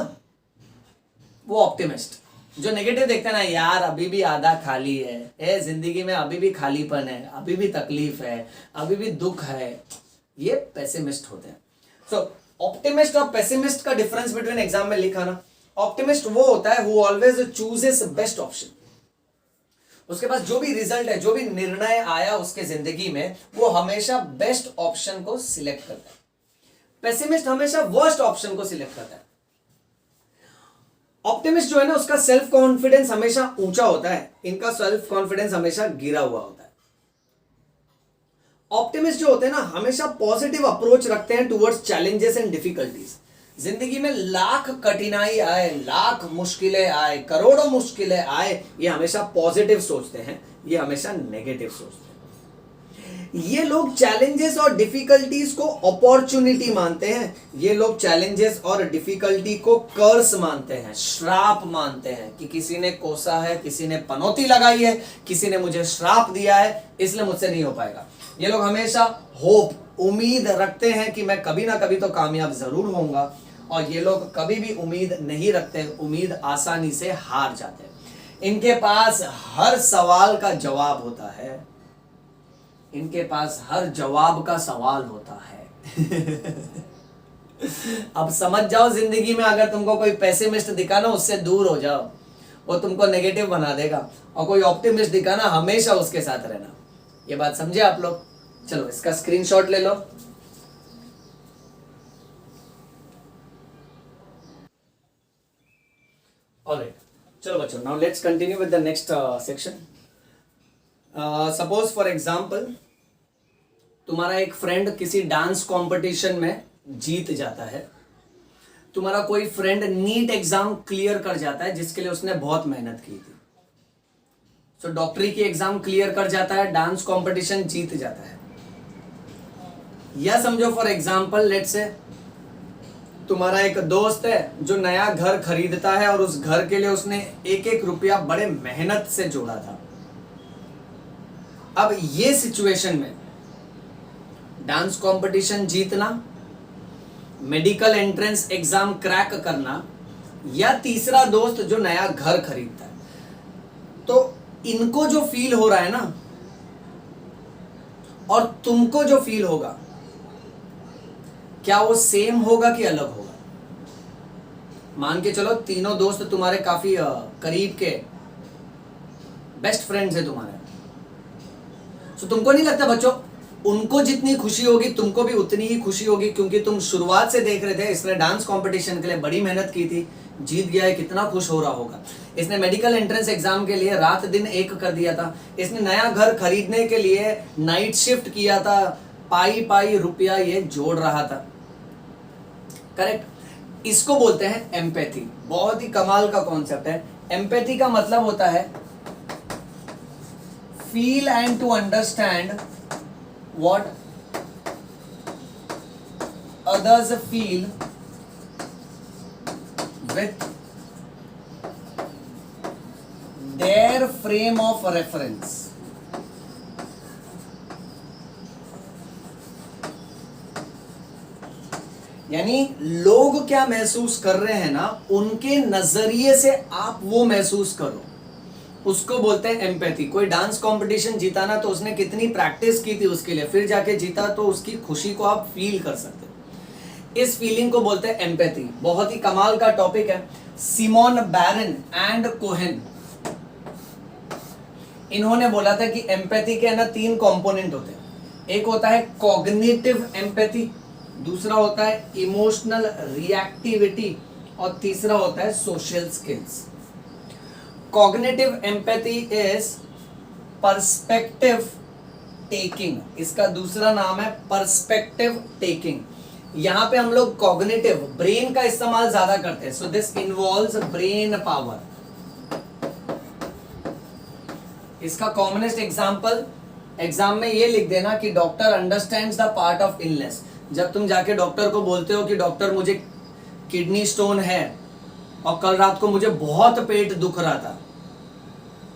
वो ऑप्टिमिस्ट। जो नेगेटिव देखते हैं ना, यार अभी भी आधा खाली है, जिंदगी में अभी भी खालीपन है, अभी भी तकलीफ है, अभी भी दुख है, ये पेसिमिस्ट होते हैं। सो ऑप्टिमिस्ट और पेसिमिस्ट का डिफरेंस बिटवीन एग्जाम में लिखा ना, ऑप्टिमिस्ट वो होता है who always chooses best option. उसके पास जो भी रिजल्ट है, जो भी निर्णय आया उसके जिंदगी में, वो हमेशा बेस्ट ऑप्शन को सिलेक्ट करता है। पेसिमिस्ट हमेशा वर्स्ट ऑप्शन को सिलेक्ट करता है। ऑप्टिमिस्ट जो है ना, उसका सेल्फ कॉन्फिडेंस हमेशा ऊंचा होता है, इनका सेल्फ कॉन्फिडेंस हमेशा गिरा हुआ होता है। ऑप्टिमिस्ट जो होते हैं ना, हमेशा पॉजिटिव अप्रोच रखते हैं टुवर्ड्स चैलेंजेस एंड डिफिकल्टीज। जिंदगी में लाख कठिनाई आए, लाख मुश्किलें आए, करोड़ों मुश्किलें आए, ये हमेशा पॉजिटिव सोचते हैं, ये हमेशा नेगेटिव सोचते हैं। ये लोग चैलेंजेस और डिफिकल्टीज को अपॉर्चुनिटी मानते हैं। ये लोग चैलेंजेस और डिफिकल्टी को कर्स मानते हैं, श्राप मानते हैं कि किसी ने कोसा है, किसी ने पनौती लगाई है, किसी ने मुझे श्राप दिया है, इसलिए मुझसे नहीं हो पाएगा। ये लोग हमेशा होप, उम्मीद रखते हैं कि मैं कभी ना कभी तो कामयाब जरूर होऊंगा, और ये लोग कभी भी उम्मीद नहीं रखते, उम्मीद आसानी से हार जाते हैं। इनके पास हर सवाल का जवाब होता है, इनके पास हर जवाब का सवाल होता है। अब समझ जाओ, जिंदगी में अगर तुमको कोई पेसिमिस्ट दिखा ना, उससे दूर हो जाओ, वो तुमको नेगेटिव बना देगा। और कोई ऑप्टिमिस्ट दिखा ना, हमेशा उसके साथ रहना। ये बात समझे आप लोग? चलो इसका स्क्रीनशॉट ले लो। ऑलराइट, चलो बच्चों, now let's continue with the next section. Suppose for example, तुम्हारा एक फ्रेंड किसी डांस कंपटीशन में जीत जाता है। तुम्हारा कोई फ्रेंड नीट एग्जाम क्लियर कर जाता है, जिसके लिए उसने बहुत मेहनत की थी। सो डॉक्टरी की एग्जाम क्लियर कर जाता है, डांस कंपटीशन जीत जाता है। या समझो फॉर एग्जांपल, लेट्स से तुम्हारा एक दोस्त है जो नया घर खरीदता है और उस घर के लिए उसने एक एक रुपया बड़े मेहनत से जोड़ा था। अब ये सिचुएशन में डांस कंपटीशन जीतना, मेडिकल एंट्रेंस एग्जाम क्रैक करना, या तीसरा दोस्त जो नया घर खरीदता है, तो इनको जो फील हो रहा है ना, और तुमको जो फील होगा, क्या वो सेम होगा कि अलग होगा? मान के चलो तीनों दोस्त तुम्हारे काफी करीब के बेस्ट फ्रेंड्स है तुम्हारे। तो तुमको नहीं लगता बच्चों, उनको जितनी खुशी होगी तुमको भी उतनी ही खुशी होगी, क्योंकि तुम शुरुआत से देख रहे थे, इसने डांस कंपटीशन के लिए बड़ी मेहनत की थी, जीत गया है, कितना खुश हो रहा होगा। इसने मेडिकल एंट्रेंस एग्जाम के लिए रात दिन एक कर दिया था। इसने नया घर खरीदने के लिए नाइट शिफ्ट किया था, पाई पाई रुपया ये जोड़ रहा था। करेक्ट? इसको बोलते हैं एम्पैथी। बहुत ही कमाल का कॉन्सेप्ट है। एम्पैथी का मतलब होता है feel and to understand what others feel with their frame of reference। यानी लोग क्या महसूस कर रहे हैं ना, उनके नजरिए से आप वो महसूस करो, उसको बोलते हैं एम्पैथी। कोई डांस कंपटीशन जीता ना, तो उसने कितनी प्रैक्टिस की थी उसके लिए, फिर जाके जीता, तो उसकी खुशी को आप फील कर सकते हो। इस फीलिंग को बोलते हैं एम्पैथी। बहुत ही कमाल का टॉपिक है। सिमोन बैरन एंड कोहेन, इन्होंने बोला था कि एम्पैथी के ना 3 कंपोनेंट होते हैं। एक होता है कॉग्निटिव एम्पैथी, दूसरा होता है इमोशनल रिएक्टिविटी, और तीसरा होता है social skills. Cognitive empathy is perspective taking, इसका दूसरा नाम है perspective taking। यहां पे हम लोग cognitive ब्रेन का इस्तेमाल ज्यादा करते हैं। So this involves brain power। इसका कॉमनेस्ट एग्जाम्पल एग्जाम में ये लिख देना कि doctor understands the part of illness. जब तुम जाके डॉक्टर को बोलते हो कि डॉक्टर मुझे किडनी स्टोन है और कल रात को मुझे बहुत पेट दुख रहा था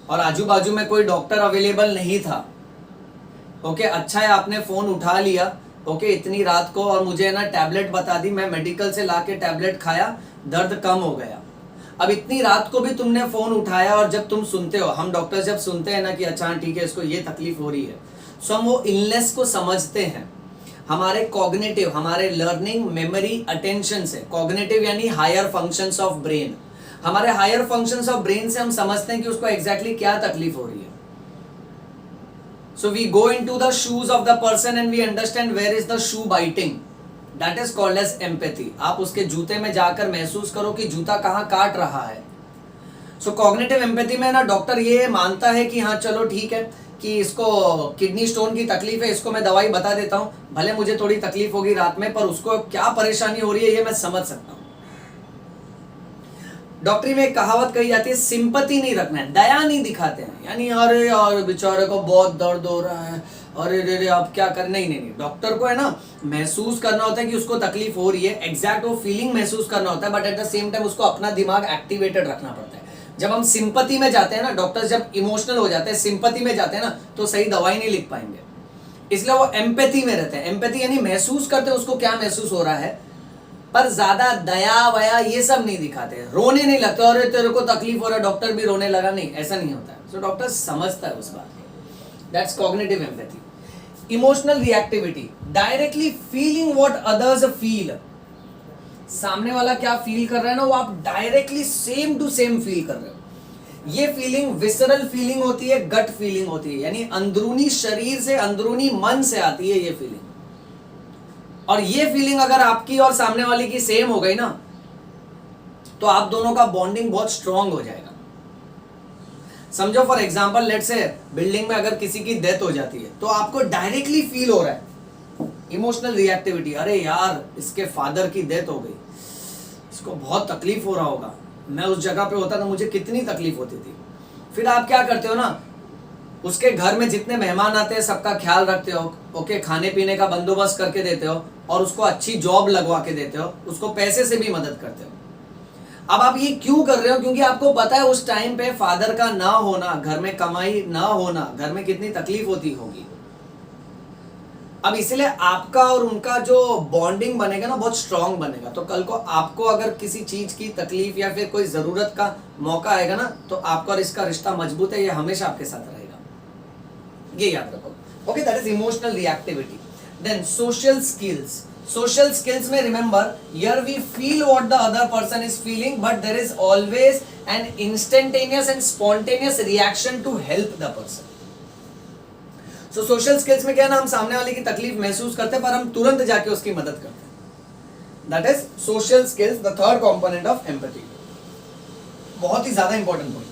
और आजू बाजू में कोई डॉक्टर अवेलेबल नहीं था, ओके, अच्छा है आपने फोन उठा लिया, ओके, इतनी रात को, और मुझे ना टैबलेट बता दी, मैं मेडिकल से लाके टैबलेट खाया, दर्द कम हो गया। अब इतनी रात को भी तुमने फोन उठाया, और जब तुम सुनते हो, हम डॉक्टर जब सुनते हैं ना कि अच्छा ठीक है इसको ये तकलीफ हो रही है, सो हम वो इलनेस को समझते हैं। हमारे कॉग्निटिव, हमारे लर्निंग, मेमोरी, अटेंशन से, कॉग्निटिव यानी हायर फंक्शंस ऑफ ब्रेन, हमारे हायर फंक्शंस ऑफ ब्रेन से हम समझते हैं कि उसको एग्जैक्टली क्या तकलीफ हो रही है। So we go into the shoes of the person and we understand where is the shoe biting, that is called as empathy. आप उसके जूते में जाकर महसूस करो कि जूता कहाँ काट रहा है। सो कॉग्निटिव एम्पैथी में ना डॉक्टर ये मानता है कि हाँ चलो ठीक है कि इसको किडनी स्टोन की तकलीफ है, इसको मैं दवाई बता देता हूँ, भले मुझे थोड़ी तकलीफ होगी रात में, पर उसको क्या परेशानी हो रही है ये मैं समझ सकता हूँ। डॉक्टरी में एक कहावत कही जाती है, सिंपैथी नहीं रखना है, दया नहीं दिखाते हैं, यानी अरे यार बेचारे को बहुत दर्द हो रहा है, अरे रे रे आप क्या कर, नहीं नहीं नहीं, डॉक्टर को है ना महसूस करना होता है कि उसको तकलीफ हो रही है, एग्जैक्ट वो फीलिंग महसूस करना होता है, but at the same time उसको अपना दिमाग एक्टिवेटेड रखना पड़ता है। जब हम सिंपैथी में जाते हैं ना, डॉक्टर्स जब इमोशनल हो जाते हैं, सिंपैथी में जाते हैं ना, तो सही दवाई नहीं लिख पाएंगे, इसलिए वो एम्पैथी में रहते हैं। एम्पैथी यानी महसूस करते हैं उसको क्या महसूस हो रहा है, पर ज्यादा दया वया ये सब नहीं दिखाते, रोने नहीं लगते, और तेरे को तकलीफ हो रहा है डॉक्टर भी रोने लगा, नहीं, ऐसा नहीं होता है। सो डॉक्टर समझता है उस बात को, that's cognitive empathy. Emotional reactivity, directly feeling what others feel, सामने वाला क्या फील कर रहा है ना, वो आप directly same to same feel कर रहे हो। ये फीलिंग विसरल फीलिंग होती है, गट फीलिंग होती है, यानी अंदरूनी शरीर से, अंदरूनी मन से आती है ये फीलिंग। और ये फीलिंग अगर आपकी और सामने वाले की सेम हो गई ना, तो आप दोनों का बॉन्डिंग बहुत स्ट्रांग हो जाएगा। समझो for example, let's say building में अगर किसी की डेथ हो जाती है, तो आपको डायरेक्टली फील हो रहा है, इमोशनल रिएक्टिविटी, अरे यार इसके फादर की डेथ हो गई, इसको बहुत तकलीफ हो रहा होगा, मैं उस जगह पे होता तो मुझे कितनी तकलीफ होती थी। फिर आप क्या करते हो ना, उसके घर में जितने मेहमान आते हैं सबका ख्याल रखते हो, ओके, खाने पीने का बंदोबस्त करके देते हो, और उसको अच्छी जॉब लगवा के देते हो, उसको पैसे से भी मदद करते हो। अब आप ये क्यों कर रहे हो? क्योंकि आपको पता है उस टाइम पे फादर का ना होना, घर में कमाई ना होना, घर में कितनी तकलीफ होती होगी। अब इसलिए आपका और उनका जो बॉन्डिंग बनेगा ना, बहुत स्ट्रांग बनेगा। तो कल को आपको अगर किसी चीज की तकलीफ या फिर कोई जरूरत का मौका आएगा ना, तो आपका और इसका रिश्ता मजबूत है, ये हमेशा आपके साथ रहेगा, ये याद रखो। Okay, that is emotional reactivity. Then social skills, social skills में remember, here we feel what the other person is feeling, but there is always an instantaneous and spontaneous reaction to help the person. So social skills में क्या है ना, हम सामने वाले की तकलीफ महसूस करते हैं पर हम तुरंत जाके उसकी मदद करते हैं। That is social skills, the third component of empathy. बहुत ही ज्यादा इंपॉर्टेंट पॉइंट।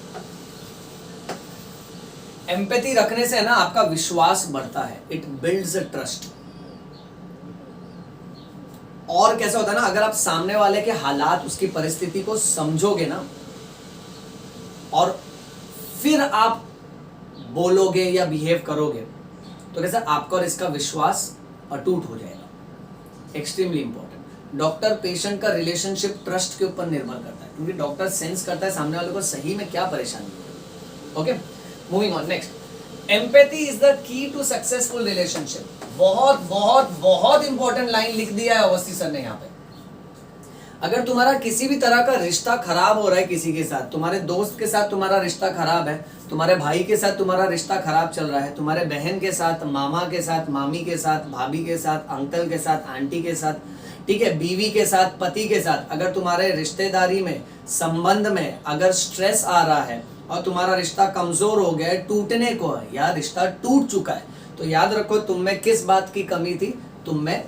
एम्पैथी रखने से है ना आपका विश्वास बढ़ता है, इट बिल्ड्स ट्रस्ट। और कैसा होता है ना, अगर आप सामने वाले के हालात, उसकी परिस्थिति को समझोगे ना, और फिर आप बोलोगे या बिहेव करोगे, तो कैसा आपका और इसका विश्वास अटूट हो जाएगा। Extremely important. डॉक्टर पेशेंट का रिलेशनशिप ट्रस्ट के ऊपर निर्भर करता है, क्योंकि डॉक्टर सेंस करता है सामने वाले को सही में क्या परेशानी है। Okay, moving on next. Empathy is the key to successful relationship. बहुत बहुत बहुत इंपॉर्टेंट लाइन लिख दिया है अवस्थी सर ने यहाँ पे। अगर तुम्हारा किसी भी तरह का रिश्ता खराब हो रहा है किसी के साथ, तुम्हारे दोस्त के साथ तुम्हारा रिश्ता खराब है, तुम्हारे भाई के साथ तुम्हारा रिश्ता खराब चल रहा है, तुम्हारे बहन के साथ, मामा के साथ, मामी के साथ, भाभी के साथ, अंकल के साथ, आंटी के साथ, ठीक है, बीवी के साथ, पति के साथ, अगर तुम्हारे रिश्तेदारी में, संबंध में अगर स्ट्रेस आ रहा है और तुम्हारा रिश्ता कमजोर हो गया है, टूटने को है या रिश्ता टूट चुका है, तो याद रखो तुम में किस बात की कमी थी? तुम में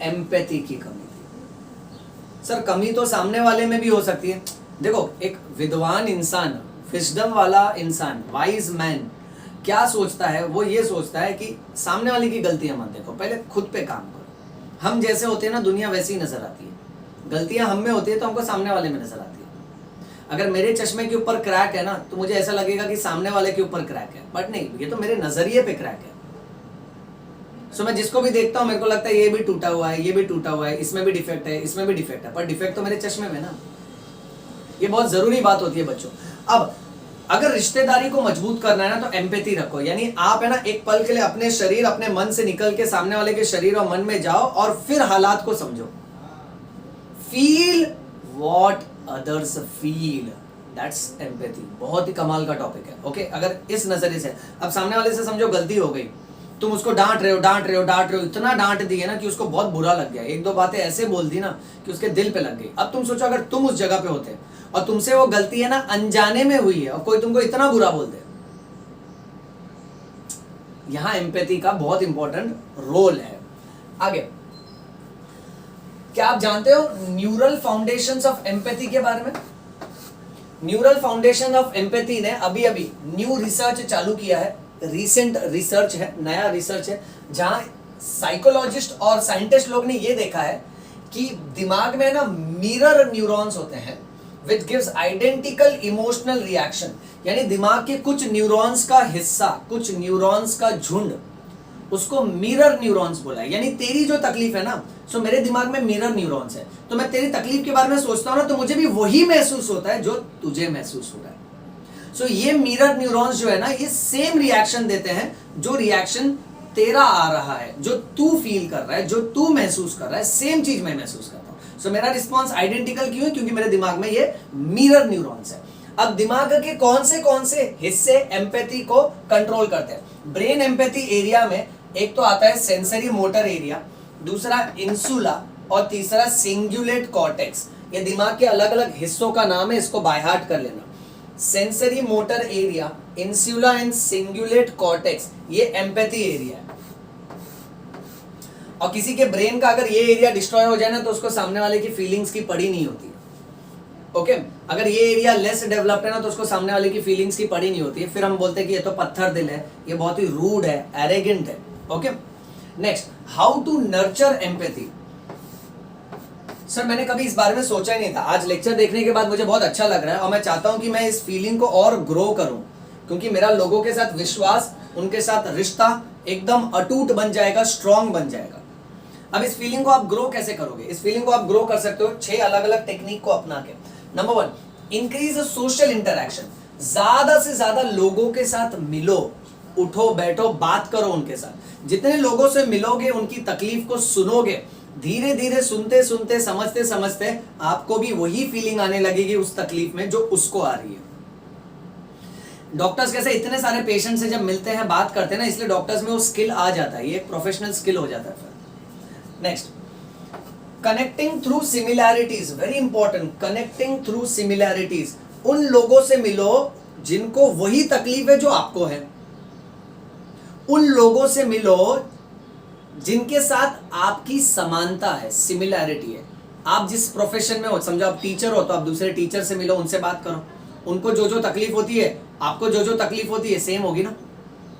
एम्पैथी की कमी थी। सर कमी तो सामने वाले में भी हो सकती है। देखो, एक विद्वान इंसान, विजडम वाला इंसान, वाइज मैन क्या सोचता है? वो ये सोचता है कि सामने वाले की गलतियां मत देखो, पहले खुद पे काम करो। हम जैसे होते हैं ना, दुनिया वैसी ही नजर आती है। गलतियां हम में होती है तो हमको सामने वाले में नजर आती है। अगर मेरे चश्मे के ऊपर क्रैक है ना, तो मुझे ऐसा लगेगा कि सामने वाले के ऊपर क्रैक है, बट नहीं, ये तो मेरे नजरिए पे क्रैक है। सो मैं जिसको भी देखता हूँ मेरे को लगता है ये भी टूटा हुआ है, ये भी टूटा हुआ है, इसमें भी डिफेक्ट है, इसमें भी डिफेक्ट है, पर डिफेक्ट तो मेरे चश्मे में ना। ये बहुत जरूरी बात होती है बच्चों। अब अगर रिश्तेदारी को मजबूत करना है ना, तो एम्पैथी रखो, यानी आप है ना एक पल के लिए अपने शरीर, अपने मन से निकल के सामने वाले के शरीर और मन में जाओ और फिर हालात को समझो। Feel what others feel, that's empathy. बहुत ही कमाल का टॉपिक है। ओके, अगर इस नजरिए से अब सामने वाले से समझो गलती हो गई, तुम उसको डांट रहे हो, इतना डांट दिए ना कि उसको बहुत बुरा लग गया, एक दो बातें ऐसे बोल दी ना कि उसके दिल पे लग गई। अब तुम सोचो अगर तुम उस जगह पे होते और तुमसे वो गलती है ना अनजाने में हुई है और कोई तुमको इतना बुरा बोल दे, यहां एम्पैथी का बहुत इंपॉर्टेंट रोल है। आगे, क्या आप जानते हो न्यूरल फाउंडेशंस ऑफ एम्पैथी के बारे में? न्यूरल फाउंडेशन ऑफ एम्पैथी ने अभी अभी न्यू रिसर्च चालू किया है, रिसेंट रिसर्च है, नया रिसर्च है, जहां साइकोलॉजिस्ट और साइंटिस्ट लोग ने ये देखा है कि दिमाग में ना मिरर न्यूरॉन्स होते हैं which gives identical emotional reaction, यानी दिमाग के कुछ न्यूरॉन्स का हिस्सा, कुछ न्यूरॉन्स का झुंड, उसको मिरर न्यूरॉन्स बोला है। यानी तेरी जो तकलीफ है ना, सो मेरे दिमाग में मिरर न्यूरॉन्स है, तो मैं तेरी तकलीफ के बारे में सोचता हूं ना, तो मुझे भी वही महसूस होता है जो तुझे महसूस हो रहा है। सो ये मिरर न्यूरॉन्स जो है ना, ये सेम रिएक्शन देते हैं जो रिएक्शन तेरा आ रहा है, जो तू फील कर रहा है, जो तू महसूस कर रहा है, सेम चीज मैं महसूस करता हूं। सो मेरा रिस्पॉन्स आइडेंटिकल क्यों है? क्योंकि मेरे दिमाग में ये मिरर न्यूरॉन्स है। अब दिमाग के कौन से हिस्से एम्पैथी को कंट्रोल करते हैं? ब्रेन एम्पैथी एरिया में एक तो आता है सेंसरी मोटर एरिया, दूसरा इंसुला और तीसरा सिंगुलेट कॉर्टेक्स। ये दिमाग के अलग अलग हिस्सों का नाम है, इसको बाय हार्ट कर लेना। Sensory motor area, insula and cingulate cortex, ये एम्पैथी एरिया है। और किसी के ब्रेन का अगर ये एरिया डिस्ट्रॉय हो जाए ना, तो उसको सामने वाले की फीलिंग्स की पड़ी नहीं होती। ओके अगर ये एरिया लेस डेवलप्ड है ना, तो उसको सामने वाले की फीलिंग्स की पड़ी नहीं होती है। फिर हम बोलते हैं कि ये तो पत्थर दिल है, ये बहुत ही रूड है, एरोगेंट है। Okay next, how to nurture empathy. Sir मैंने कभी इस बारे में सोचा ही नहीं था। आज लेक्चर देखने के बाद मुझे बहुत अच्छा लग रहा है और मैं चाहता हूं कि मैं इस फीलिंग को और ग्रो करूं, क्योंकि मेरा लोगों के साथ विश्वास, उनके साथ रिश्ता एकदम अटूट बन जाएगा, स्ट्रांग बन जाएगा। अब इस फीलिंग को आप ग्रो कैसे करोगे? इस फीलिंग को आप ग्रो कर सकते हो 6 अलग अलग टेक्निक को अपना के। Number 1, increase social interaction. ज्यादा से ज्यादा लोगों के साथ मिलो, उठो बैठो बात करो उनके साथ। जितने लोगों से मिलोगे, उनकी तकलीफ को सुनोगे, धीरे धीरे सुनते सुनते समझते समझते आपको भी वही फीलिंग आने लगेगी उस तकलीफ में जो उसको आ रही है। डॉक्टर्स कैसे इतने सारे पेशेंट से जब मिलते हैं, बात करते हैं ना, इसलिए डॉक्टर्स में वो स्किल आ जाता है, ये प्रोफेशनल स्किल हो जाता है। Next, connecting through similarities, very important. Connecting through similarities, उन लोगों से मिलो जिनको वही तकलीफ है जो आपको है। उन लोगों से मिलो जिनके साथ आपकी समानता है, सिमिलैरिटी है। आप जिस प्रोफेशन में हो, समझो आप टीचर हो, तो आप दूसरे टीचर से मिलो, उनसे बात करो। उनको जो जो तकलीफ होती है, आपको जो जो तकलीफ होती है, सेम होगी ना,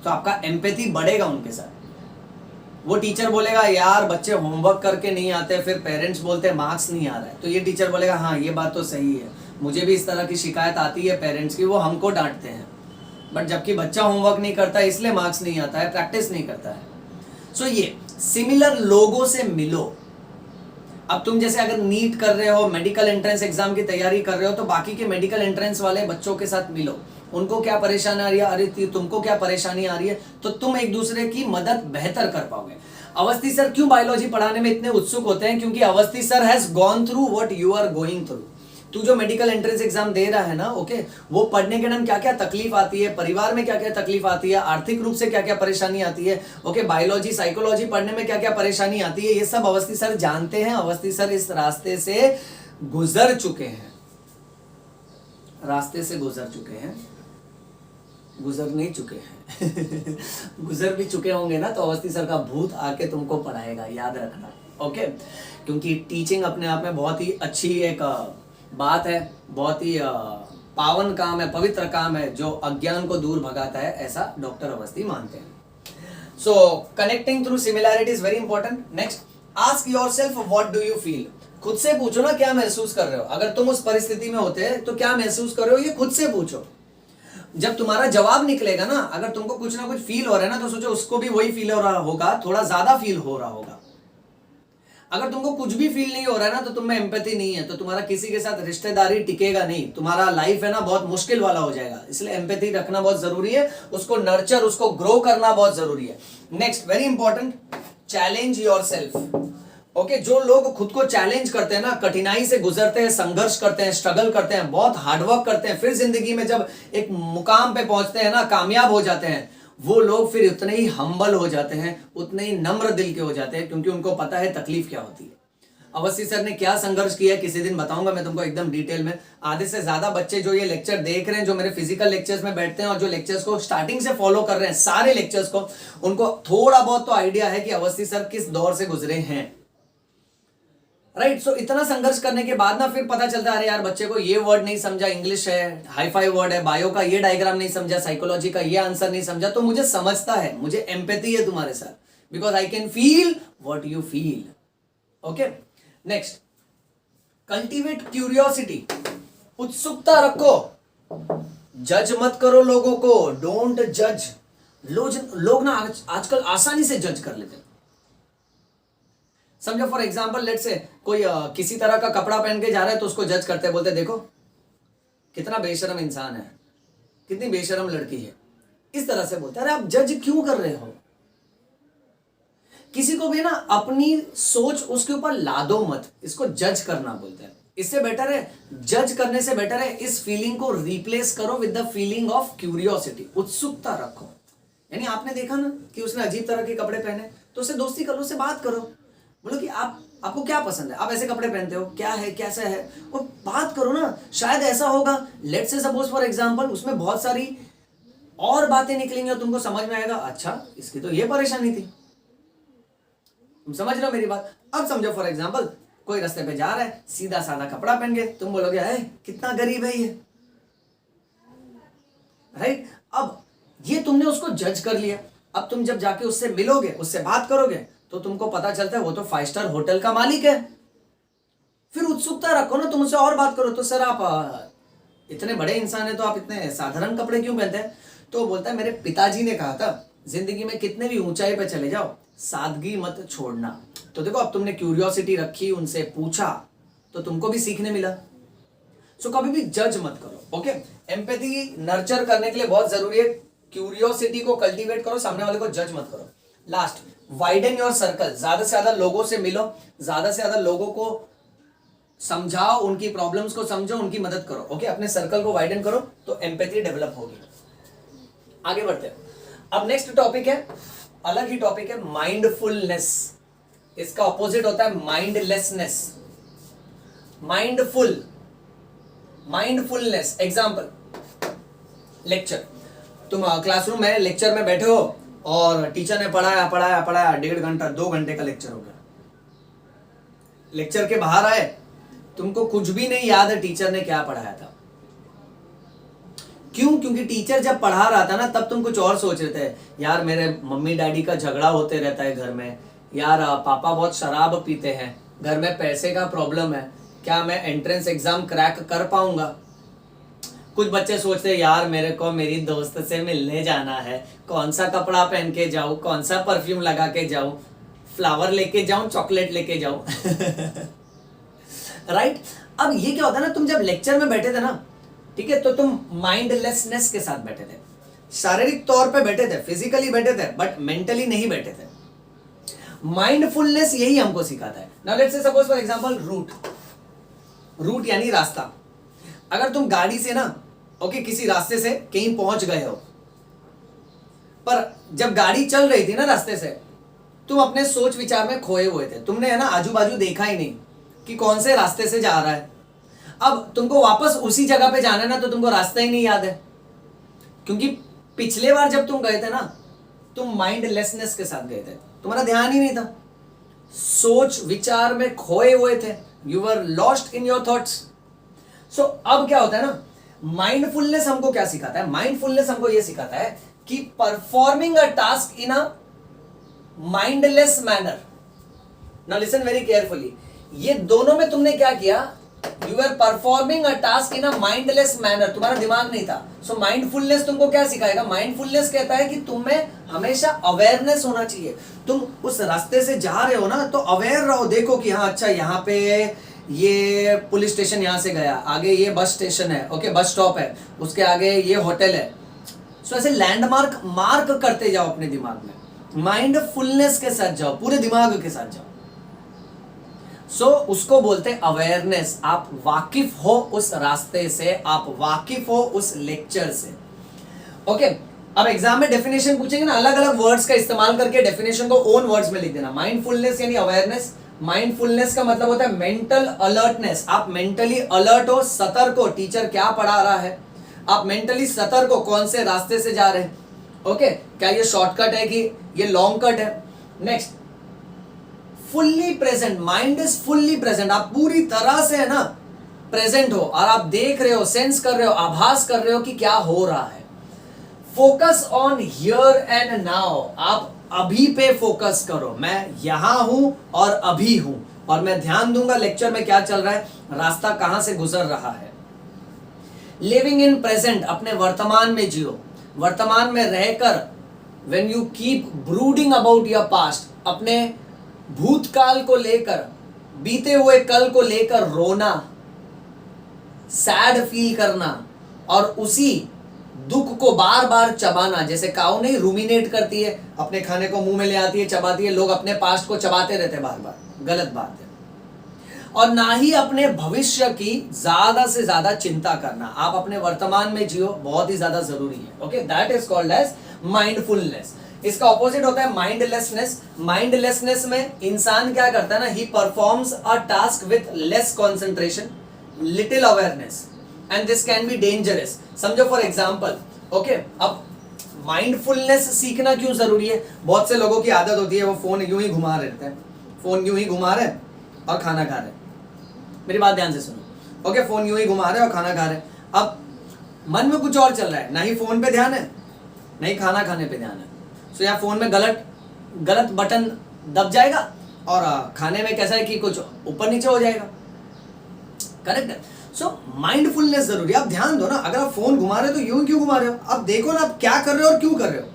तो आपका एम्पैथी बढ़ेगा उनके साथ। वो टीचर बोलेगा यार बच्चे होमवर्क करके नहीं आते, फिर पेरेंट्स बोलते हैं मार्क्स नहीं आ रहा है, तो ये टीचर बोलेगा हाँ ये बात तो सही है, मुझे भी इस तरह की शिकायत आती है पेरेंट्स की, वो हमको डांटते हैं। बट जबकि बच्चा होमवर्क नहीं करता है इसलिए मार्क्स नहीं आता है, प्रैक्टिस नहीं करता है। सो ये सिमिलर लोगों से मिलो। अब तुम जैसे अगर नीट कर रहे हो, मेडिकल एंट्रेंस एग्जाम की तैयारी कर रहे हो, तो बाकी के मेडिकल एंट्रेंस वाले बच्चों के साथ मिलो। उनको क्या परेशानी आ रही है, अरे तुमको क्या परेशानी आ रही है, तो तुम एक दूसरे की मदद बेहतर कर पाओगे। अवस्थी सर क्यों बायोलॉजी पढ़ाने में इतने उत्सुक होते हैं? क्योंकि Awasthi sir has gone through what you are going through. तू जो मेडिकल एंट्रेंस एग्जाम दे रहा है ना, ओके, वो पढ़ने के टाइम क्या क्या तकलीफ आती है, परिवार में क्या क्या तकलीफ आती है, आर्थिक रूप से क्या क्या परेशानी आती है, ओके, बायोलॉजी साइकोलॉजी पढ़ने में क्या क्या परेशानी आती है, ये सब अवस्थी सर जानते हैं। अवस्थी सर इस रास्ते से गुजर चुके हैं, रास्ते से गुजर चुके हैं, गुजर नहीं चुके हैं गुजर भी चुके होंगे ना, तो अवस्थी सर का भूत आके तुमको पढ़ाएगा, याद रखना। ओके, क्योंकि टीचिंग अपने आप में बहुत ही अच्छी एक बात है, बहुत ही पावन काम है, पवित्र काम है, जो अज्ञान को दूर भगाता है, ऐसा डॉक्टर अवस्थी मानते हैं। सो connecting through similarity is very important. Next, ask yourself what do you feel. खुद से पूछो ना क्या महसूस कर रहे हो। अगर तुम उस परिस्थिति में होते तो क्या महसूस कर रहे हो, ये खुद से पूछो। जब तुम्हारा जवाब निकलेगा ना, अगर तुमको कुछ ना कुछ फील हो रहा है ना, तो सोचो उसको भी वही फील हो रहा होगा, थोड़ा ज्यादा फील हो रहा होगा। अगर तुमको कुछ भी फील नहीं हो रहा है ना, तो तुम में एम्पैथी नहीं है, तो तुम्हारा किसी के साथ रिश्तेदारी टिकेगा नहीं, तुम्हारा लाइफ है ना बहुत मुश्किल वाला हो जाएगा। इसलिए एम्पैथी रखना बहुत जरूरी है, उसको नर्चर, उसको ग्रो करना बहुत जरूरी है। Next, very important, challenge yourself. Okay, जो लोग खुद को चैलेंज करते हैं ना, कठिनाई से गुजरते हैं, संघर्ष करते हैं, स्ट्रगल करते हैं, बहुत हार्डवर्क करते हैं, फिर जिंदगी में जब एक मुकाम पे पहुंचते हैं ना, कामयाब हो जाते हैं, वो लोग फिर उतने ही हम्बल हो जाते हैं, उतने ही नम्र दिल के हो जाते हैं, क्योंकि उनको पता है तकलीफ क्या होती है। अवस्थी सर ने क्या संघर्ष किया है किसी दिन बताऊंगा मैं तुमको एकदम डिटेल में। आधे से ज्यादा बच्चे जो ये लेक्चर देख रहे हैं, जो मेरे फिजिकल लेक्चर्स में बैठते हैं और जो लेक्चर्स को स्टार्टिंग से फॉलो कर रहे हैं, सारे लेक्चर्स को, उनको थोड़ा बहुत तो आइडिया है कि अवस्थी सर किस दौर से गुजरे हैं। राइट, सो इतना संघर्ष करने के बाद ना फिर पता चलता है अरे यार बच्चे को ये वर्ड नहीं समझा, इंग्लिश है, हाई फाई वर्ड है, बायो का ये डायग्राम नहीं समझा, साइकोलॉजी का ये आंसर नहीं समझा, तो मुझे समझता है, मुझे एम्पैथी है तुम्हारे साथ, because I can feel what you feel. Okay, next, cultivate curiosity. उत्सुकता रखो, जज मत करो लोगों को, डोंट जज। लोग ना आजकल आसानी से जज कर लेते हैं। समझो फॉर एग्जाम्पल लेट से कोई किसी तरह का कपड़ा पहन के जा रहा है, तो उसको जज करते बोलते देखो कितना बेशरम इंसान है, कितनी बेशरम लड़की है, इस तरह से बोलते। अरे आप जज क्यों कर रहे हो? किसी को भी ना अपनी सोच उसके ऊपर लादो मत, इसको जज करना बोलते हैं। इससे बेटर है, जज करने से बेटर है इस फीलिंग को रिप्लेस करो with the feeling of curiosity, उत्सुकता रखो। यानी आपने देखा ना कि उसने अजीब तरह के कपड़े पहने, तो उससे दोस्ती करो, उससे बात करो, बोलो कि आपको क्या पसंद है, आप ऐसे कपड़े पहनते हो, क्या है, कैसा है, और बात करो ना। शायद ऐसा होगा, let's say suppose for example उसमें बहुत सारी और बातें निकलेंगी और तुमको समझ में आएगा, अच्छा इसकी तो ये परेशानी थी। तुम समझ रहे हो मेरी बात? अब समझो फॉर एग्जांपल कोई रास्ते पे जा रहा है, सीधा साधा कपड़ा पहन के, तुम बोलोगे है कितना गरीब है ये, राइट? अब ये तुमने उसको जज कर लिया। अब तुम जब जाके उससे मिलोगे, उससे बात करोगे, तो तुमको पता चलता है वो तो 5 स्टार होटल का मालिक है। फिर उत्सुकता रखो ना, तुम उससे और बात करो, तो सर आप इतने बड़े इंसान है तो आप इतने साधारण कपड़े क्यों पहनते हैं? तो बोलता है मेरे पिताजी ने कहा था जिंदगी में कितने भी ऊंचाई पे चले जाओ, सादगी मत छोड़ना। तो देखो, अब तुमने क्यूरियोसिटी रखी, उनसे पूछा, तो तुमको भी सीखने मिला। सो कभी भी जज मत करो। ओके, एम्पैथी नर्चर करने के लिए बहुत जरूरी है, क्यूरियोसिटी को कल्टीवेट करो, सामने वाले को जज मत करो। लास्ट, वाइडन योर सर्कल, ज्यादा से ज्यादा लोगों से मिलो, ज्यादा से ज्यादा लोगों को समझाओ, उनकी प्रॉब्लम्स को समझो, उनकी मदद करो। ओके, अपने सर्कल को वाइडन करो तो एम्पैथी डेवलप होगी। आगे बढ़ते हैं। अब नेक्स्ट टॉपिक है, अलग ही टॉपिक है, माइंडफुलनेस। इसका ऑपोजिट होता है माइंडलेसनेस। माइंडफुलनेस एग्जांपल, लेक्चर, तुम क्लासरूम में लेक्चर में बैठे हो और टीचर ने पढ़ाया 1.5 घंटा 2 घंटे का लेक्चर हो गया। लेक्चर के बाहर आए, तुमको कुछ भी नहीं याद है टीचर ने क्या पढ़ाया था। क्यों? क्योंकि टीचर जब पढ़ा रहा था ना, तब तुम कुछ और सोच रहे थे, यार मेरे मम्मी डैडी का झगड़ा होते रहता है घर में, यार पापा बहुत शराब पीते हैं, घर में पैसे का प्रॉब्लम है, क्या मैं एंट्रेंस एग्जाम क्रैक कर पाऊंगा। कुछ बच्चे सोचते हैं यार मेरे को मेरी दोस्त से मिलने जाना है, कौन सा कपड़ा पहन के जाऊं, कौन सा परफ्यूम लगा के जाऊं, फ्लावर लेके जाऊं, चॉकलेट लेके जाऊं। राइट? अब ये क्या होता है ना, तुम जब लेक्चर में बैठे थे ना, ठीक है, तो तुम माइंडलेसनेस के साथ बैठे थे, शारीरिक तौर पे बैठे थे, फिजिकली बैठे थे, बट मेंटली नहीं बैठे थे। माइंडफुलनेस यही हमको सिखाता है। Now let's say suppose for example route यानी रास्ता। अगर तुम गाड़ी से ना किसी रास्ते से कहीं पहुंच गए हो, पर जब गाड़ी चल रही थी ना रास्ते से, तुम अपने सोच विचार में खोए हुए थे, तुमने है ना आजू बाजू देखा ही नहीं कि कौन से रास्ते से जा रहा है। अब तुमको वापस उसी जगह पे जाना है ना, तो तुमको रास्ता ही नहीं याद है, क्योंकि पिछले बार जब तुम गए थे ना, तुम माइंडलेसनेस के साथ गए थे, तुम्हारा ध्यान ही नहीं था, सोच विचार में खोए हुए थे, you were lost in your thoughts. So अब क्या होता है ना, माइंडफुलनेस हमको क्या सिखाता है? माइंडफुलनेस हमको यह सिखाता है कि performing a task in a mindless manner. Now listen very carefully, ये दोनों में तुमने क्या किया? You are performing a task in a mindless manner, तुम्हारा दिमाग नहीं था। सो माइंडफुलनेस तुमको क्या सिखाएगा? माइंडफुलनेस कहता है कि तुम में हमेशा अवेयरनेस होना चाहिए। तुम उस रास्ते से जा रहे हो ना, तो अवेयर रहो, देखो कि हाँ अच्छा यहाँ पे ये पुलिस स्टेशन यहाँ से गया, आगे ये बस स्टेशन है, ओके बस स्टॉप है, उसके आगे ये होटल है। सो ऐसे लैंडमार्क मार्क करते जाओ अपने दिमाग में, माइंडफुलनेस के साथ जाओ, पूरे दिमाग के साथ जाओ। सो उसको बोलते हैं अवेयरनेस। आप वाकिफ हो उस रास्ते से, आप वाकिफ हो उस लेक्चर से। ओके, अब एग्जाम में डेफिनेशन पूछेंगे ना, अलग अलग वर्ड्स का इस्तेमाल करके डेफिनेशन को ओन वर्ड्स में लिख देना। माइंडफुलनेस यानी अवेयरनेस। माइंडफुलनेस का मतलब होता है मेंटल अलर्टनेस, आप मेंटली अलर्ट हो, सतर्क हो, टीचर क्या पढ़ा रहा है, आप मेंटली सतर्क हो कौन से रास्ते से जा रहे हैं। ओके, क्या ये शॉर्टकट है कि ये लॉन्ग कट है। Next, fully present, mind is fully present, आप पूरी तरह से है ना प्रेजेंट हो और आप देख रहे हो, सेंस कर रहे हो, आभास कर रहे हो कि क्या हो रहा है। Focus on here and now, आप अभी पे फोकस करो, मैं यहां हूं और अभी हूं, और मैं ध्यान दूंगा लेक्चर में क्या चल रहा है, रास्ता कहां से गुजर रहा है। लिविंग इन प्रेजेंट, अपने वर्तमान में जियो, वर्तमान में रहकर when you keep brooding about your past, अपने भूतकाल को लेकर, बीते हुए कल को लेकर रोना, सैड फील करना, और उसी दुख को बार बार चबाना, जैसे काऊ नहीं रूमिनेट करती है, अपने खाने को मुंह में ले आती है, चबाती है, लोग अपने पास्ट को चबाते रहते हैं बार बार, गलत बात है। और ना ही अपने भविष्य की ज्यादा से ज्यादा चिंता करना, आप अपने वर्तमान में जियो, बहुत ही ज्यादा जरूरी है। Okay, that is called as mindfulness. इसका ऑपोजिट होता है माइंडलेसनेस। माइंडलेसनेस में इंसान क्या करता है ना, he performs a task with less concentration, little awareness, and this can be dangerous. समझो फॉर एग्जांपल, ओके, अब माइंडफुलनेस सीखना क्यों जरूरी है? बहुत से लोगों की आदत होती है वो फोन यूं ही घुमा रहते हैं, फोन यूं ही घुमा रहे और खाना खा रहे। मेरी बात ध्यान से सुनो, ओके, फोन यूं ही घुमा रहे और खाना खा रहे। अब मन में कुछ और चल रहा है, ना ही फोन पे ध्यान है, नहीं खाना खाने पे ध्यान है। सो या फोन में गलत बटन दब जाएगा और खाने में कैसा है कि कुछ ऊपर नीचे हो जाएगा। करेक्ट है। सो माइंडफुलनेस जरूरी है। आप ध्यान दो ना, अगर आप फोन घुमा रहे हो तो यूं क्यों घुमा रहे हो? आप देखो ना आप क्या कर रहे हो और क्यों कर रहे हो।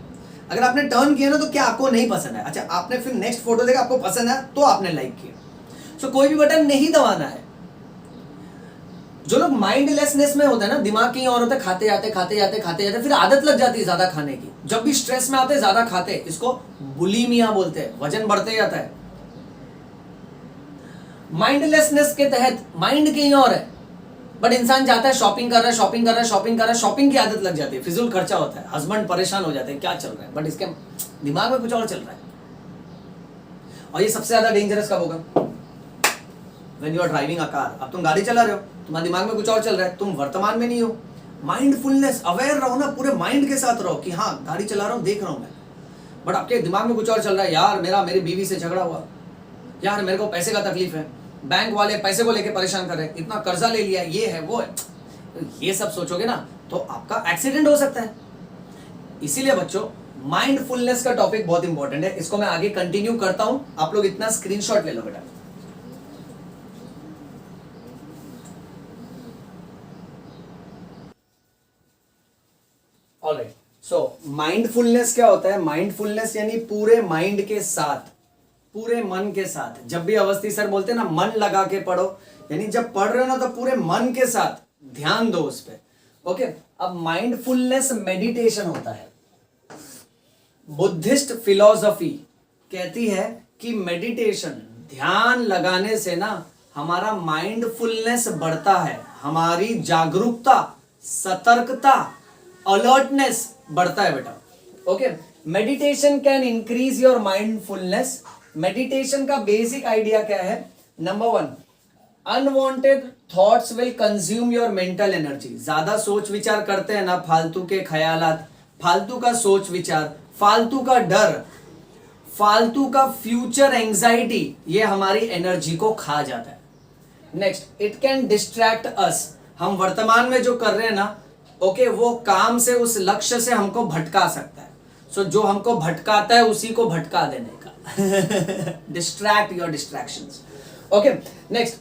अगर आपने टर्न किया ना तो क्या आपको नहीं पसंद है, अच्छा आपने फिर नेक्स्ट फोटो देखा, आपको पसंद है तो आपने लाइक किया। सो कोई भी बटन नहीं दबाना है। जो लोग माइंडलेसनेस में होते हैं ना, दिमाग कहीं और होता है, खाते जाते फिर आदत लग जाती है ज्यादा खाने की। जब भी स्ट्रेस में आते हैं ज्यादा खाते, इसको बुलिमिया बोलते हैं, वजन बढ़ते जाता है। माइंडलेसनेस के तहत माइंड कहीं और है, बट इंसान जाता है शॉपिंग कर रहा है, शॉपिंग की आदत लग जाती है, फिजूल खर्चा होता है, हस्बैंड परेशान हो जाते हैं क्या चल रहा है, बट इसके दिमाग में कुछ और चल रहा है। और ये सबसे ज्यादा डेंजरस कब होगा? When you are driving a car, अब तुम गाड़ी चला रहे हो, तुम्हारे दिमाग में कुछ और चल रहा है, तुम वर्तमान में नहीं हो। माइंडफुलनेस, अवेयर रहो ना, पूरे माइंड के साथ रहो कि हाँ गाड़ी चला रहा हूँ, देख रहा हूँ मैं, बट आपके दिमाग में कुछ और चल रहा है। यार मेरी बीवी से झगड़ा हुआ, यार मेरे को पैसे का तकलीफ है, बैंक वाले पैसे को लेके परेशान कर रहे हैं, इतना कर्जा ले लिया, ये है वो है, ये सब सोचोगे ना तो आपका एक्सीडेंट हो सकता है। इसीलिए बच्चों माइंडफुलनेस का टॉपिक बहुत इंपॉर्टेंट है, इसको मैं आगे कंटिन्यू करता हूं। आप लोग इतना स्क्रीनशॉट ले लो बेटा। ऑलराइट, सो माइंडफुलनेस क्या होता है? माइंडफुलनेस यानी पूरे माइंड के साथ, पूरे मन के साथ। जब भी अवस्थी सर बोलते हैं ना मन लगा के पढ़ो, यानी जब पढ़ रहे हो ना तो पूरे मन के साथ ध्यान दो उस पर। ओके, अब माइंडफुलनेस मेडिटेशन होता है। बुद्धिस्ट फिलॉसफी कहती है कि मेडिटेशन, ध्यान लगाने से ना हमारा माइंडफुलनेस बढ़ता है, हमारी जागरूकता, सतर्कता, अलर्टनेस बढ़ता है बेटा। Okay, meditation can increase your mindfulness. Meditation का बेसिक आइडिया क्या है? Number 1, unwanted thoughts will consume your mental energy. ज्यादा सोच विचार करते हैं ना, फालतू के ख्यालात, फालतू का सोच विचार, फालतू का डर, फालतू का फ्यूचर एंजाइटी, ये हमारी एनर्जी को खा जाता है। नेक्स्ट, इट कैन डिस्ट्रैक्ट अस। हम वर्तमान में जो कर रहे हैं ना, ओके, वो काम से, उस लक्ष्य से हमको भटका सकता है। सो जो हमको भटकाता है उसी को भटका देने का। Distract your distractions. Okay, next,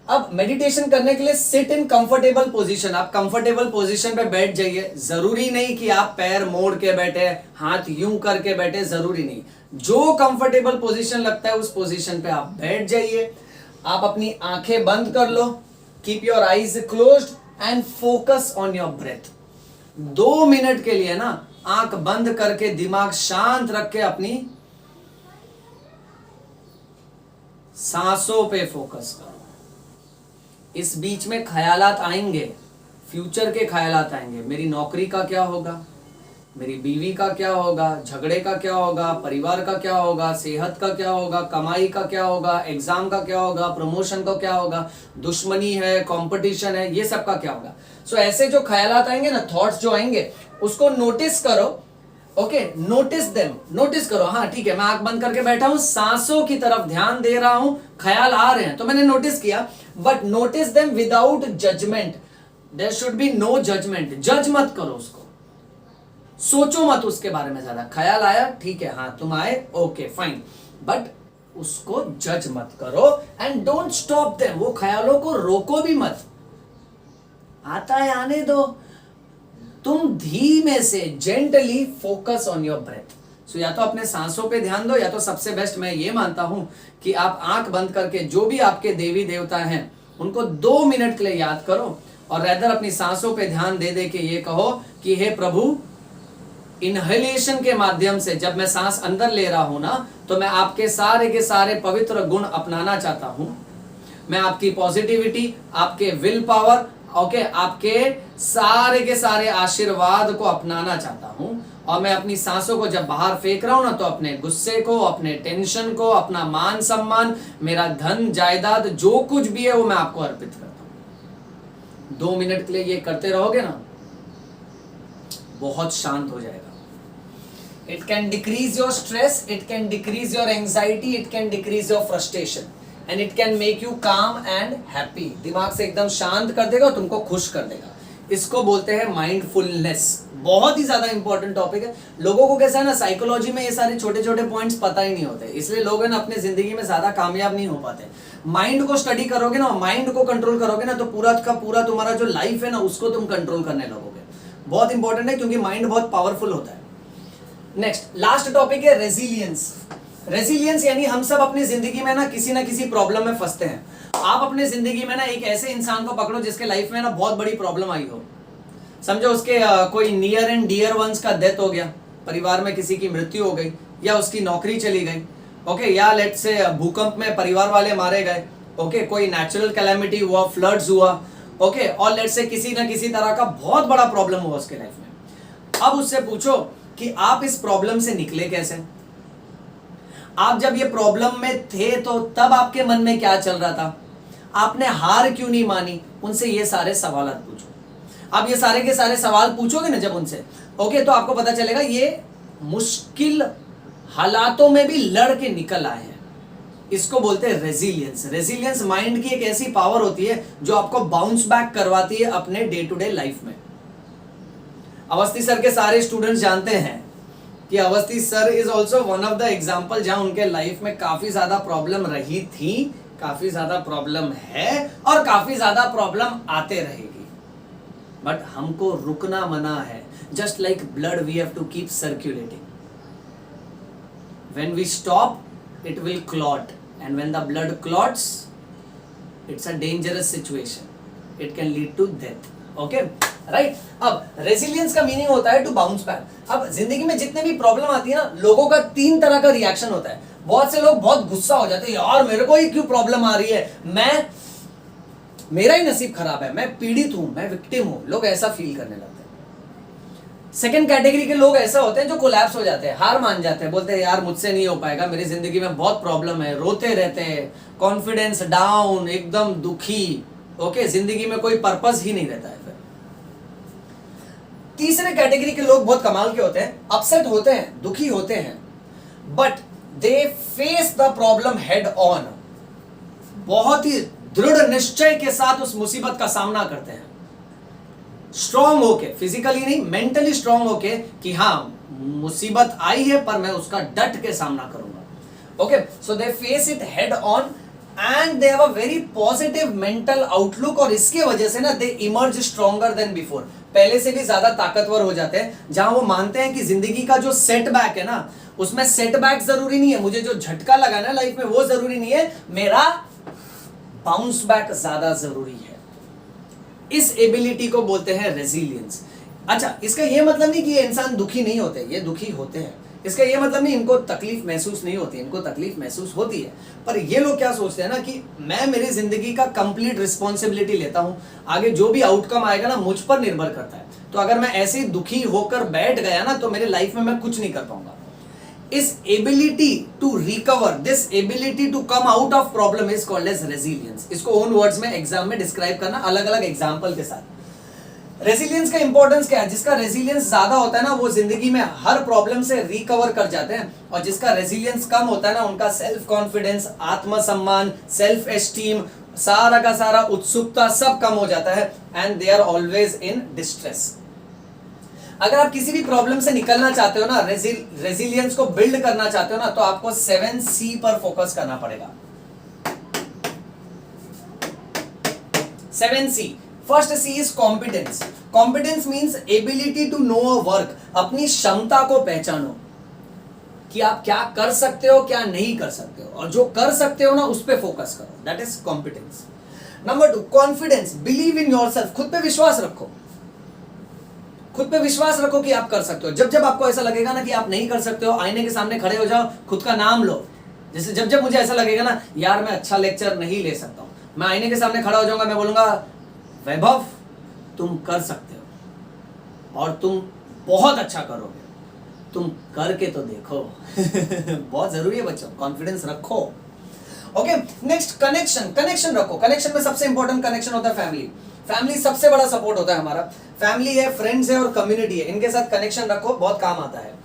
अब मेडिटेशन करने के लिए सिट इन कंफर्टेबल पोजीशन। आप कंफर्टेबल पोजीशन पे बैठ जाइए। जरूरी नहीं कि आप पैर मोड़ के बैठे, हाथ यूं करके बैठे, जरूरी नहीं। जो कंफर्टेबल पोजीशन लगता है उस पोजीशन पे आप बैठ जाइए। आप अपनी आंखें बंद कर लो, keep your eyes closed and focus on your breath. 2 minute के लिए ना आंख बंद करके दिमाग शांत रख के अपनी सांसों पे फोकस करो। इस बीच में ख्यालात आएंगे, फ्यूचर के ख्यालात आएंगे, मेरी नौकरी का क्या होगा, मेरी बीवी का क्या होगा, झगड़े का क्या होगा, परिवार का क्या होगा, सेहत का क्या होगा, कमाई का क्या होगा, एग्जाम का क्या होगा, प्रमोशन का क्या होगा, दुश्मनी है, कंपटीशन है, ये सब का क्या होगा। सो ऐसे जो ख्यालात आएंगे ना, थॉट्स जो आएंगे, उसको नोटिस करो। ओके, नोटिस देम, नोटिस करो। हाँ ठीक है, मैं आंख बंद करके बैठा हूं, सांसों की तरफ ध्यान दे रहा हूं, ख्याल आ रहे हैं तो मैंने नोटिस किया, but notice them without judgement. There should be no judgement. जज मत करो उसको, सोचो मत उसके बारे में ज्यादा। ख्याल आया, ठीक है, हाँ तुम आए, ओके फाइन, बट उसको जज मत करो एंड डोंट स्टॉप देम। वो ख्यालों को रोको भी मत, आता है आने दो। तुम धीमे से gently focus on your breath. So या तो अपने सांसों पे ध्यान दो, या तो सबसे बेस्ट मैं ये मानता हूं कि आप आंख बंद करके जो भी आपके देवी देवता हैं उनको 2 मिनट के लिए याद करो और रेदर अपनी सांसों पे ध्यान दे दे के ये कहो कि हे प्रभु, इनहेलेशन के माध्यम से जब मैं सांस अंदर ले रहा हूं ना, तो मैं आपके सारे के सारे पवित्र गुण अपनाना चाहता हूं। मैं आपकी पॉजिटिविटी, आपके विल पावर, ओके, आपके सारे के सारे आशीर्वाद को अपनाना चाहता हूं। और मैं अपनी सांसों को जब बाहर फेंक रहा हूं ना, तो अपने गुस्से को, अपने टेंशन को, अपना मान सम्मान, मेरा धन जायदाद, जो कुछ भी है वो मैं आपको अर्पित करता हूं। 2 मिनट के लिए ये करते रहोगे ना, बहुत शांत हो जाएगा। It can decrease your stress, it can decrease your anxiety, it can decrease your frustration, and it can make you calm and happy. दिमाग से एकदम शांत कर देगा और तुमको खुश कर देगा। इसको बोलते हैं माइंडफुलनेस। बहुत ही ज्यादा इंपॉर्टेंट टॉपिक है। लोगों को कैसा है ना, साइकोलॉजी में ये सारे छोटे छोटे पॉइंट्स पता ही नहीं होते, इसलिए लोग है ना अपने जिंदगी में ज्यादा कामयाब नहीं हो पाते। माइंड को स्टडी करोगे ना, माइंड को कंट्रोल करोगे ना, तो पूरा का पूरा तुम्हारा जो लाइफ है ना, उसको तुम कंट्रोल करने लगोगे। बहुत इंपॉर्टेंट है, क्योंकि माइंड बहुत पावरफुल होता है। नेक्स्ट, लास्ट टॉपिक है रेजिलियंस। रेजिलियंस यानी हम सब अपनी जिंदगी में ना किसी प्रॉब्लम में फंसते हैं। आप अपने जिंदगी में ना एक ऐसे इंसान को पकड़ो जिसके लाइफ में ना बहुत बड़ी प्रॉब्लम आई हो। समझो उसके कोई नियर एंड डियर वंस का डेथ हो गया, परिवार में किसी की मृत्यु हो गई, या उसकी नौकरी चली गई, ओके, या लेट से भूकंप में परिवार वाले मारे गए, ओके, कोई नेचुरल कैलेमिटी हुआ, फ्लड्स हुआ, ओके, और लेट से किसी ना किसी तरह का बहुत बड़ा प्रॉब्लम हुआ उसके लाइफ में। अब उससे पूछो कि आप इस प्रॉब्लम से निकले कैसे। आप जब ये प्रॉब्लम में थे तो तब आपके मन में क्या चल रहा था, आपने हार क्यों नहीं मानी, उनसे ये सारे सवाल पूछो। आप ये सारे के सारे सवाल पूछोगे ना जब उनसे, ओके, तो आपको पता चलेगा ये मुश्किल हालातों में भी लड़ के निकल आए हैं। इसको बोलते हैं रेजिलियंस। रेजिलियंस माइंड की एक ऐसी पावर होती है जो आपको बाउंस बैक करवाती है अपने डे टू डे लाइफ में। अवस्थी सर के सारे स्टूडेंट्स जानते हैं कि Awasthi sir is also one of the example जहां उनके लाइफ में काफी ज्यादा प्रॉब्लम रही थी, काफी ज्यादा प्रॉब्लम है और काफी ज्यादा प्रॉब्लम आते रहेगी। बट हमको रुकना मना है। Just like blood we have to keep circulating. When we stop it will clot, and when the blood clots it's a dangerous situation, it can lead to death. Okay, right. अब resilience का meaning होता है to bounce back. अब जिंदगी में जितने भी problem आती है ना, लोगों का 3 तरह का रिएक्शन होता है। बहुत से लोग बहुत गुस्सा हो जाते हैं, यार मेरे को ही क्यों प्रॉब्लम आ रही है, मेरा ही नसीब खराब है, मैं पीड़ित हूं, मैं विक्टिम हूं। लोग ऐसा फील करने लगते हैं। सेकंड कैटेगरी के लोग ऐसा होते हैं जो कोलैप्स हो जाते हैं, हार मान जाते हैं, बोलते हैं यार मुझसे नहीं हो पाएगा, मेरी जिंदगी में बहुत प्रॉब्लम है, रोते रहते हैं, कॉन्फिडेंस डाउन, एकदम दुखी, ओके, जिंदगी में कोई पर्पस ही नहीं रहता है। फिर तीसरे कैटेगरी के लोग बहुत कमाल के होते हैं, अपसेट होते हैं, दुखी होते हैं, but they face the problem head on. बहुत ही दृढ़ निश्चय के साथ उस मुसीबत का सामना करते हैं, स्ट्रांग होके, फिजिकली नहीं, मेंटली स्ट्रांग होके कि हाँ मुसीबत आई है पर मैं उसका डट के सामना करूंगा। Okay, so they face it head on and they have a very positive mental outlook, और इसके वजह से ना दे इमर्ज स्ट्रॉन्गर देन बिफोर, पहले से भी ज्यादा ताकतवर हो जाते हैं। जहां वो मानते हैं कि जिंदगी का जो सेटबैक है ना, उसमें सेटबैक जरूरी नहीं है, मुझे जो झटका लगा ना लाइफ में वो जरूरी नहीं है, मेरा बाउंस बैक ज्यादा जरूरी है। इस एबिलिटी को बोलते हैं रेजिलियंस। अच्छा, इसका ये मतलब नहीं कि ये इंसान दुखी नहीं होते, ये दुखी होते हैं। इसका ये मतलब नहीं इनको तकलीफ महसूस नहीं होती, इनको तकलीफ महसूस होती है। पर ये लोग क्या सोचते हैं ना कि मैं मेरी जिंदगी का कंप्लीट रिस्पॉन्सिबिलिटी लेता हूं, आगे जो भी आउटकम आएगा ना मुझ पर निर्भर करता है। तो अगर मैं ऐसे ही दुखी होकर बैठ गया ना, तो मेरे लाइफ में मैं कुछ नहीं कर पाऊंगा। इस ability to recover, this ability to come out of problem is called as resilience. इसको ओन वर्ड्स में एग्जाम में डिस्क्राइब करना अलग अलग एग्जाम्पल के साथ। रेजिलियंस का इंपॉर्टेंस क्या है? जिसका रेजिलियंस ज्यादा होता है ना, वो जिंदगी में हर प्रॉब्लम से रिकवर कर जाते हैं, और जिसका रेजिलियंस कम होता है ना, उनका सेल्फ कॉन्फिडेंस, आत्मसम्मान, सेल्फ एस्टीम, सारा का सारा उत्सुकता सब कम हो जाता है, and they are always in distress. अगर आप किसी भी प्रॉब्लम से निकलना चाहते हो ना, रेजिलियंस को बिल्ड करना चाहते हो ना, तो आपको 7C पर फोकस करना पड़ेगा। 7C। First C is competence. Competence means ability to know a work. अपनी क्षमता को पहचानो कि आप क्या कर सकते हो, क्या नहीं कर सकते हो, और जो कर सकते हो ना उस पर फोकस करो, that is competence. Number 2, confidence, believe in yourself, खुद पे विश्वास रखो, खुद पे विश्वास रखो कि आप कर सकते हो। जब जब आपको ऐसा लगेगा ना कि आप नहीं कर सकते हो, आईने के सामने खड़े हो जाओ, खुद का नाम लो। जैसे जब जब मुझे ऐसा लगेगा ना यार मैं अच्छा लेक्चर नहीं ले सकता हूं, मैं आईने के सामने खड़ा हो जाऊंगा, मैं बोलूंगा वैभव तुम कर सकते हो और तुम बहुत अच्छा करोगे, तुम करके तो देखो। बहुत जरूरी है बच्चों, कॉन्फिडेंस रखो। ओके, नेक्स्ट कनेक्शन, कनेक्शन रखो। कनेक्शन में सबसे इंपॉर्टेंट कनेक्शन होता है फैमिली। फैमिली सबसे बड़ा सपोर्ट होता है हमारा। फैमिली है, फ्रेंड्स है और कम्युनिटी है, इनके साथ कनेक्शन रखो, बहुत काम आता है।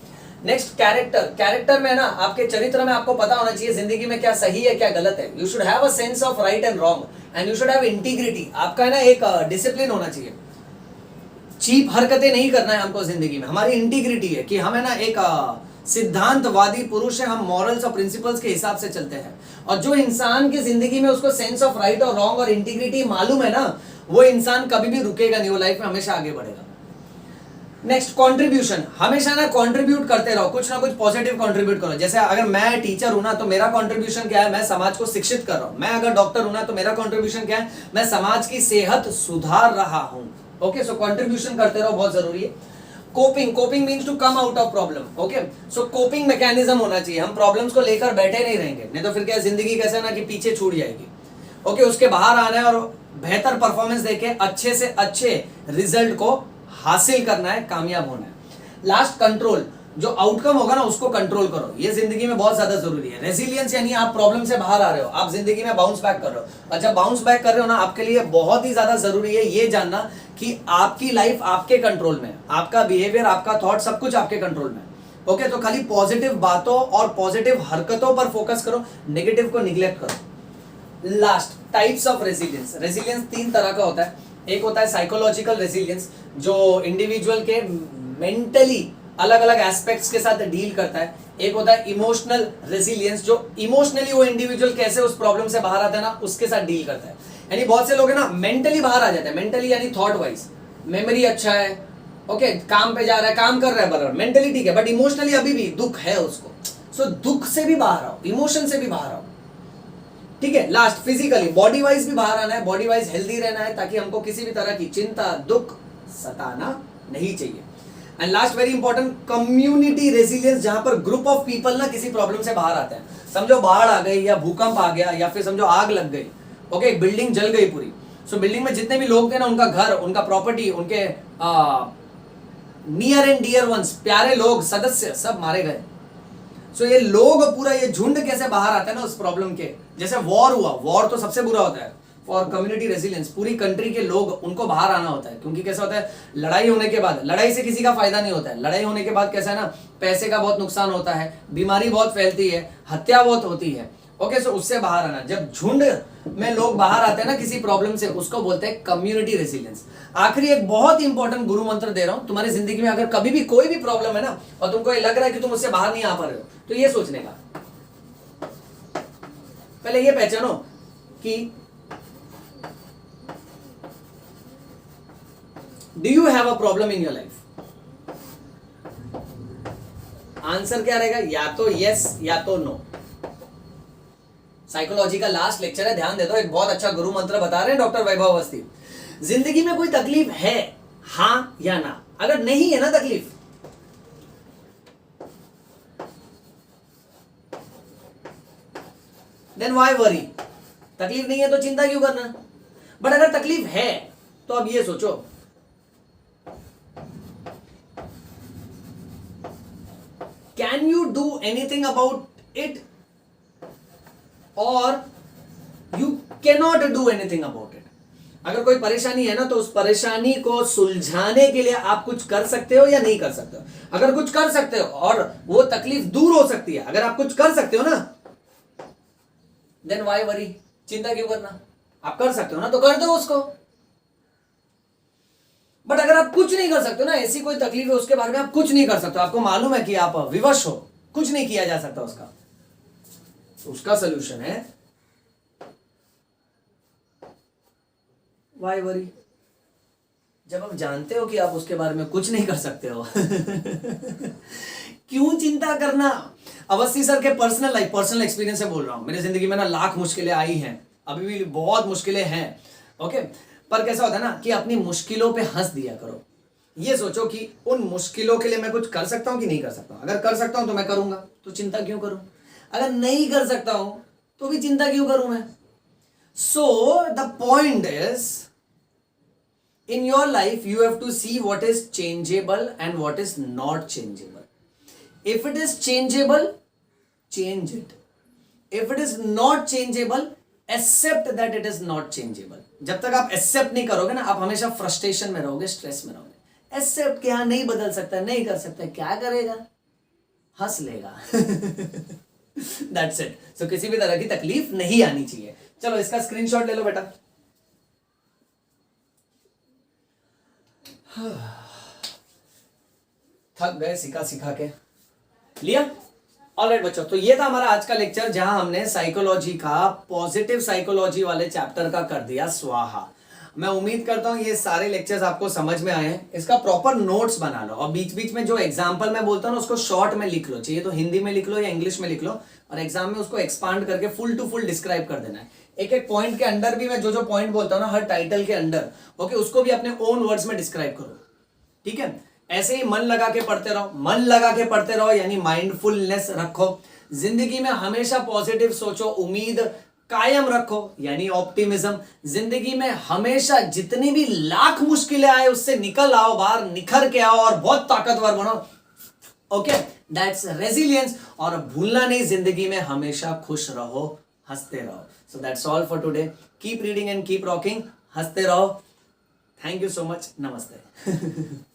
नेक्स्ट कैरेक्टर, कैरेक्टर में ना आपके चरित्र में आपको पता होना चाहिए जिंदगी में क्या सही है क्या गलत है। You should have a sense of right and wrong and you should have integrity. आपका है ना एक डिसिप्लिन होना चाहिए, चीप हरकतें नहीं करना है हमको जिंदगी में। हमारी इंटीग्रिटी है कि हम है ना एक सिद्धांतवादी पुरुष है, हम मॉरल्स और प्रिंसिपल्स के हिसाब से चलते हैं। और जो इंसान की जिंदगी में उसको सेंस ऑफ राइट और रॉन्ग और इंटीग्रिटी मालूम है ना, वो इंसान कभी भी रुकेगा नहीं, वो लाइफ में हमेशा आगे बढ़ेगा। नेक्स्ट कंट्रीब्यूशन, हमेशा ना कंट्रीब्यूट करते रहो, कुछ ना कुछ पॉजिटिव कंट्रीब्यूट करो। जैसे अगर मैं टीचर हूं ना तो मेरा कंट्रीब्यूशन क्या है, मैं समाज को शिक्षित कर रहा हूं। मैं अगर डॉक्टर हूं ना तो मेरा कंट्रीब्यूशन क्या है, मैं समाज की सेहत सुधार रहा हूं। ओके, सो कंट्रीब्यूशन करते रहो, बहुत जरूरी है। Coping, coping means to come out of problem. Okay, so coping mechanism होना चाहिए, हम प्रॉब्लम्स को लेकर बैठे नहीं रहेंगे, नहीं तो फिर क्या जिंदगी कैसे ना कि पीछे छूट जाएगी। ओके, उसके बाहर आना है और बेहतर परफॉर्मेंस देके अच्छे से अच्छे रिजल्ट को हासिल करना है, कामयाब होना है। लास्ट कंट्रोल, जो आउटकम होगा ना उसको कंट्रोल करो, ये जिंदगी में बहुत ज्यादा जरूरी है। रेजिलियंस यानी आप प्रॉब्लम से बाहर आ रहे हो, आप जिंदगी में बाउंस बैक कर रहे हो। और जब बाउंस बैक कर रहे हो ना, आपके लिए बहुत ही ज्यादा जरूरी है ये जानना कि आपकी लाइफ आपके कंट्रोल में है, आपका बिहेवियर, आपका थॉट, सब कुछ आपके कंट्रोल में है। ओके, तो खाली पॉजिटिव बातों और पॉजिटिव हरकतों पर फोकस करो, नेगेटिव को निग्लेक्ट करो। Last, types of resilience. Resilience 3 तरह का होता है। एक होता है साइकोलॉजिकल रेजिलियंस, जो इंडिविजुअल के मेंटली अलग अलग एस्पेक्ट्स के साथ डील करता है। एक होता है इमोशनल रेजिलियंस, जो इमोशनली वो इंडिविजुअल कैसे उस प्रॉब्लम से बाहर आता है ना उसके साथ डील करता है। यानी बहुत से लोग है ना मेंटली बाहर आ जाते हैं, मेंटली यानी थॉट वाइज, मेमोरी अच्छा है, ओके, काम पे जा रहा है, काम कर रहा है बराबर, मेंटली ठीक है, बट इमोशनली अभी भी दुख है उसको। सो दुख से भी बाहर आओ, इमोशन से भी बाहर आओ, ठीक है। लास्ट, फिजिकली, बॉडी वाइज भी बाहर आना है, बॉडी वाइज हेल्दी रहना है, ताकि हमको किसी भी तरह की चिंता, दुख सताना नहीं चाहिए। And last very important, community resilience, जहां पर ग्रुप ऑफ पीपल ना किसी प्रॉब्लम से बाहर आते हैं। समझो बाढ़ आ गई या भूकंप आ गया या फिर समझो आग लग गई, ओके, बिल्डिंग जल गई पूरी। सो बिल्डिंग में जितने भी लोग थे ना, उनका घर, उनका प्रॉपर्टी, उनके नियर एंड डियर वंस, प्यारे लोग, सदस्य सब मारे गए। सो ये लोग पूरा, ये झुंड कैसे बाहर आता है ना उस प्रॉब्लम के। जैसे वॉर हुआ, वॉर तो सबसे बुरा होता है फॉर कम्युनिटी रेजिलियंस, पूरी कंट्री के लोग, उनको बाहर आना होता है। क्योंकि कैसा होता है, लड़ाई होने के बाद, लड़ाई से किसी का फायदा नहीं होता है, लड़ाई होने के बाद कैसा है ना, पैसे का बहुत नुकसान होता है, बीमारी बहुत फैलती है, हत्या बहुत होती है। ओके, सो उससे बाहर आना, जब झुंड में लोग बाहर आते हैं ना किसी प्रॉब्लम से, उसको बोलते हैं कम्युनिटी रेजिलियंस। आखिरी एक बहुत इंपॉर्टेंट गुरु मंत्र दे रहा हूं, तुम्हारी जिंदगी में अगर कभी भी कोई भी प्रॉब्लम है ना और तुमको ये लग रहा है कि तुम उससे बाहर नहीं आ पा रहे हो, तो ये सोचने का, पहले ये पहचानो कि do you have a problem in your life. Answer क्या रहेगा, या तो यस या तो नो। साइकोलॉजी का लास्ट लेक्चर है, ध्यान दे दो। एक बहुत अच्छा गुरु मंत्र बता रहे हैं डॉक्टर वैभव अवस्थी। जिंदगी में कोई तकलीफ है, हां या ना। अगर नहीं है ना तकलीफ, देन व्हाई वरी। तकलीफ नहीं है तो चिंता क्यों करना। बट अगर तकलीफ है तो अब ये सोचो, can you do anything about it और you cannot do anything about it. अगर कोई परेशानी है ना तो उस परेशानी को सुलझाने के लिए आप कुछ कर सकते हो या नहीं कर सकते हो। अगर कुछ कर सकते हो और वो तकलीफ दूर हो सकती है, अगर आप कुछ कर सकते हो ना, देन व्हाई वरी, चिंता क्यों करना। आप कर सकते हो ना तो कर दो उसको। बट अगर आप कुछ नहीं कर सकते हो ना, ऐसी कोई तकलीफ है उसके बारे में आप कुछ नहीं कर सकते, आपको मालूम है कि आप विवश हो, कुछ नहीं किया जा सकता उसका, तो उसका सोल्यूशन है व्हाई वरी। जब आप जानते हो कि आप उसके बारे में कुछ नहीं कर सकते हो क्यों चिंता करना। अवस्थी सर के पर्सनल लाइफ, पर्सनल एक्सपीरियंस से बोल रहा हूं। मेरी जिंदगी में ना लाख मुश्किलें आई हैं, अभी भी बहुत मुश्किलें हैं, ओके। पर कैसा होता है ना कि अपनी मुश्किलों पे हंस दिया करो। ये सोचो कि उन मुश्किलों के लिए मैं कुछ कर सकता हूं कि नहीं कर सकता हूं। अगर कर सकता हूं तो मैं करूंगा, तो चिंता क्यों करूं। अगर नहीं कर सकता हूं तो भी चिंता क्यों करूं मैं। So the point is, in your life you have to see what is changeable and what is not changeable. If it is changeable, change it. If it is not changeable, accept that it is not changeable. जब तक आप accept नहीं करोगे ना, आप हमेशा frustration में रहोगे, stress में रहोगे। accept क्या, नहीं बदल सकता, नहीं कर सकता, क्या करेगा, हंस लेगा। That's it. So किसी भी तरह की तकलीफ नहीं आनी चाहिए। चलो इसका स्क्रीनशॉट ले लो बेटा। थक गए सिखा सिखा के, लिया। ऑलराइट बच्चों, तो ये था हमारा आज का लेक्चर, जहां हमने साइकोलॉजी का, पॉजिटिव साइकोलॉजी वाले चैप्टर का कर दिया स्वाहा। मैं उम्मीद करता हूं ये सारे लेक्चर्स आपको समझ में आए हैं। इसका प्रॉपर नोट्स बना लो, और बीच बीच में जो एग्जांपल मैं बोलता हूं ना उसको शॉर्ट में लिख लो, चाहिए तो हिंदी में लिख लो या इंग्लिश में लिख लो, और एग्जाम में उसको एक्सपांड करके फुल टू फुल डिस्क्राइब कर देना है। एक एक पॉइंट के अंदर भी मैं जो जो पॉइंट बोलता हूं ना हर टाइटल के अंदर, ओके, उसको भी अपने ओन वर्ड्स में डिस्क्राइब करो, ठीक है। ऐसे ही मन लगा के पढ़ते रहो, मन लगा के पढ़ते रहो, यानी माइंडफुलनेस रखो, जिंदगी में हमेशा पॉजिटिव सोचो, उम्मीद कायम रखो यानी ऑप्टिमिज्म, जिंदगी में हमेशा जितनी भी लाख मुश्किलें आए उससे निकल आओ, बाहर निखर के आओ और बहुत ताकतवर बनो, ओके, दैट्स रेजिलियंस। और भूलना नहीं, जिंदगी में हमेशा खुश रहो, हंसते रहो। So that's all for today, keep reading and keep rocking, हंसते रहो। थैंक यू सो मच, नमस्ते।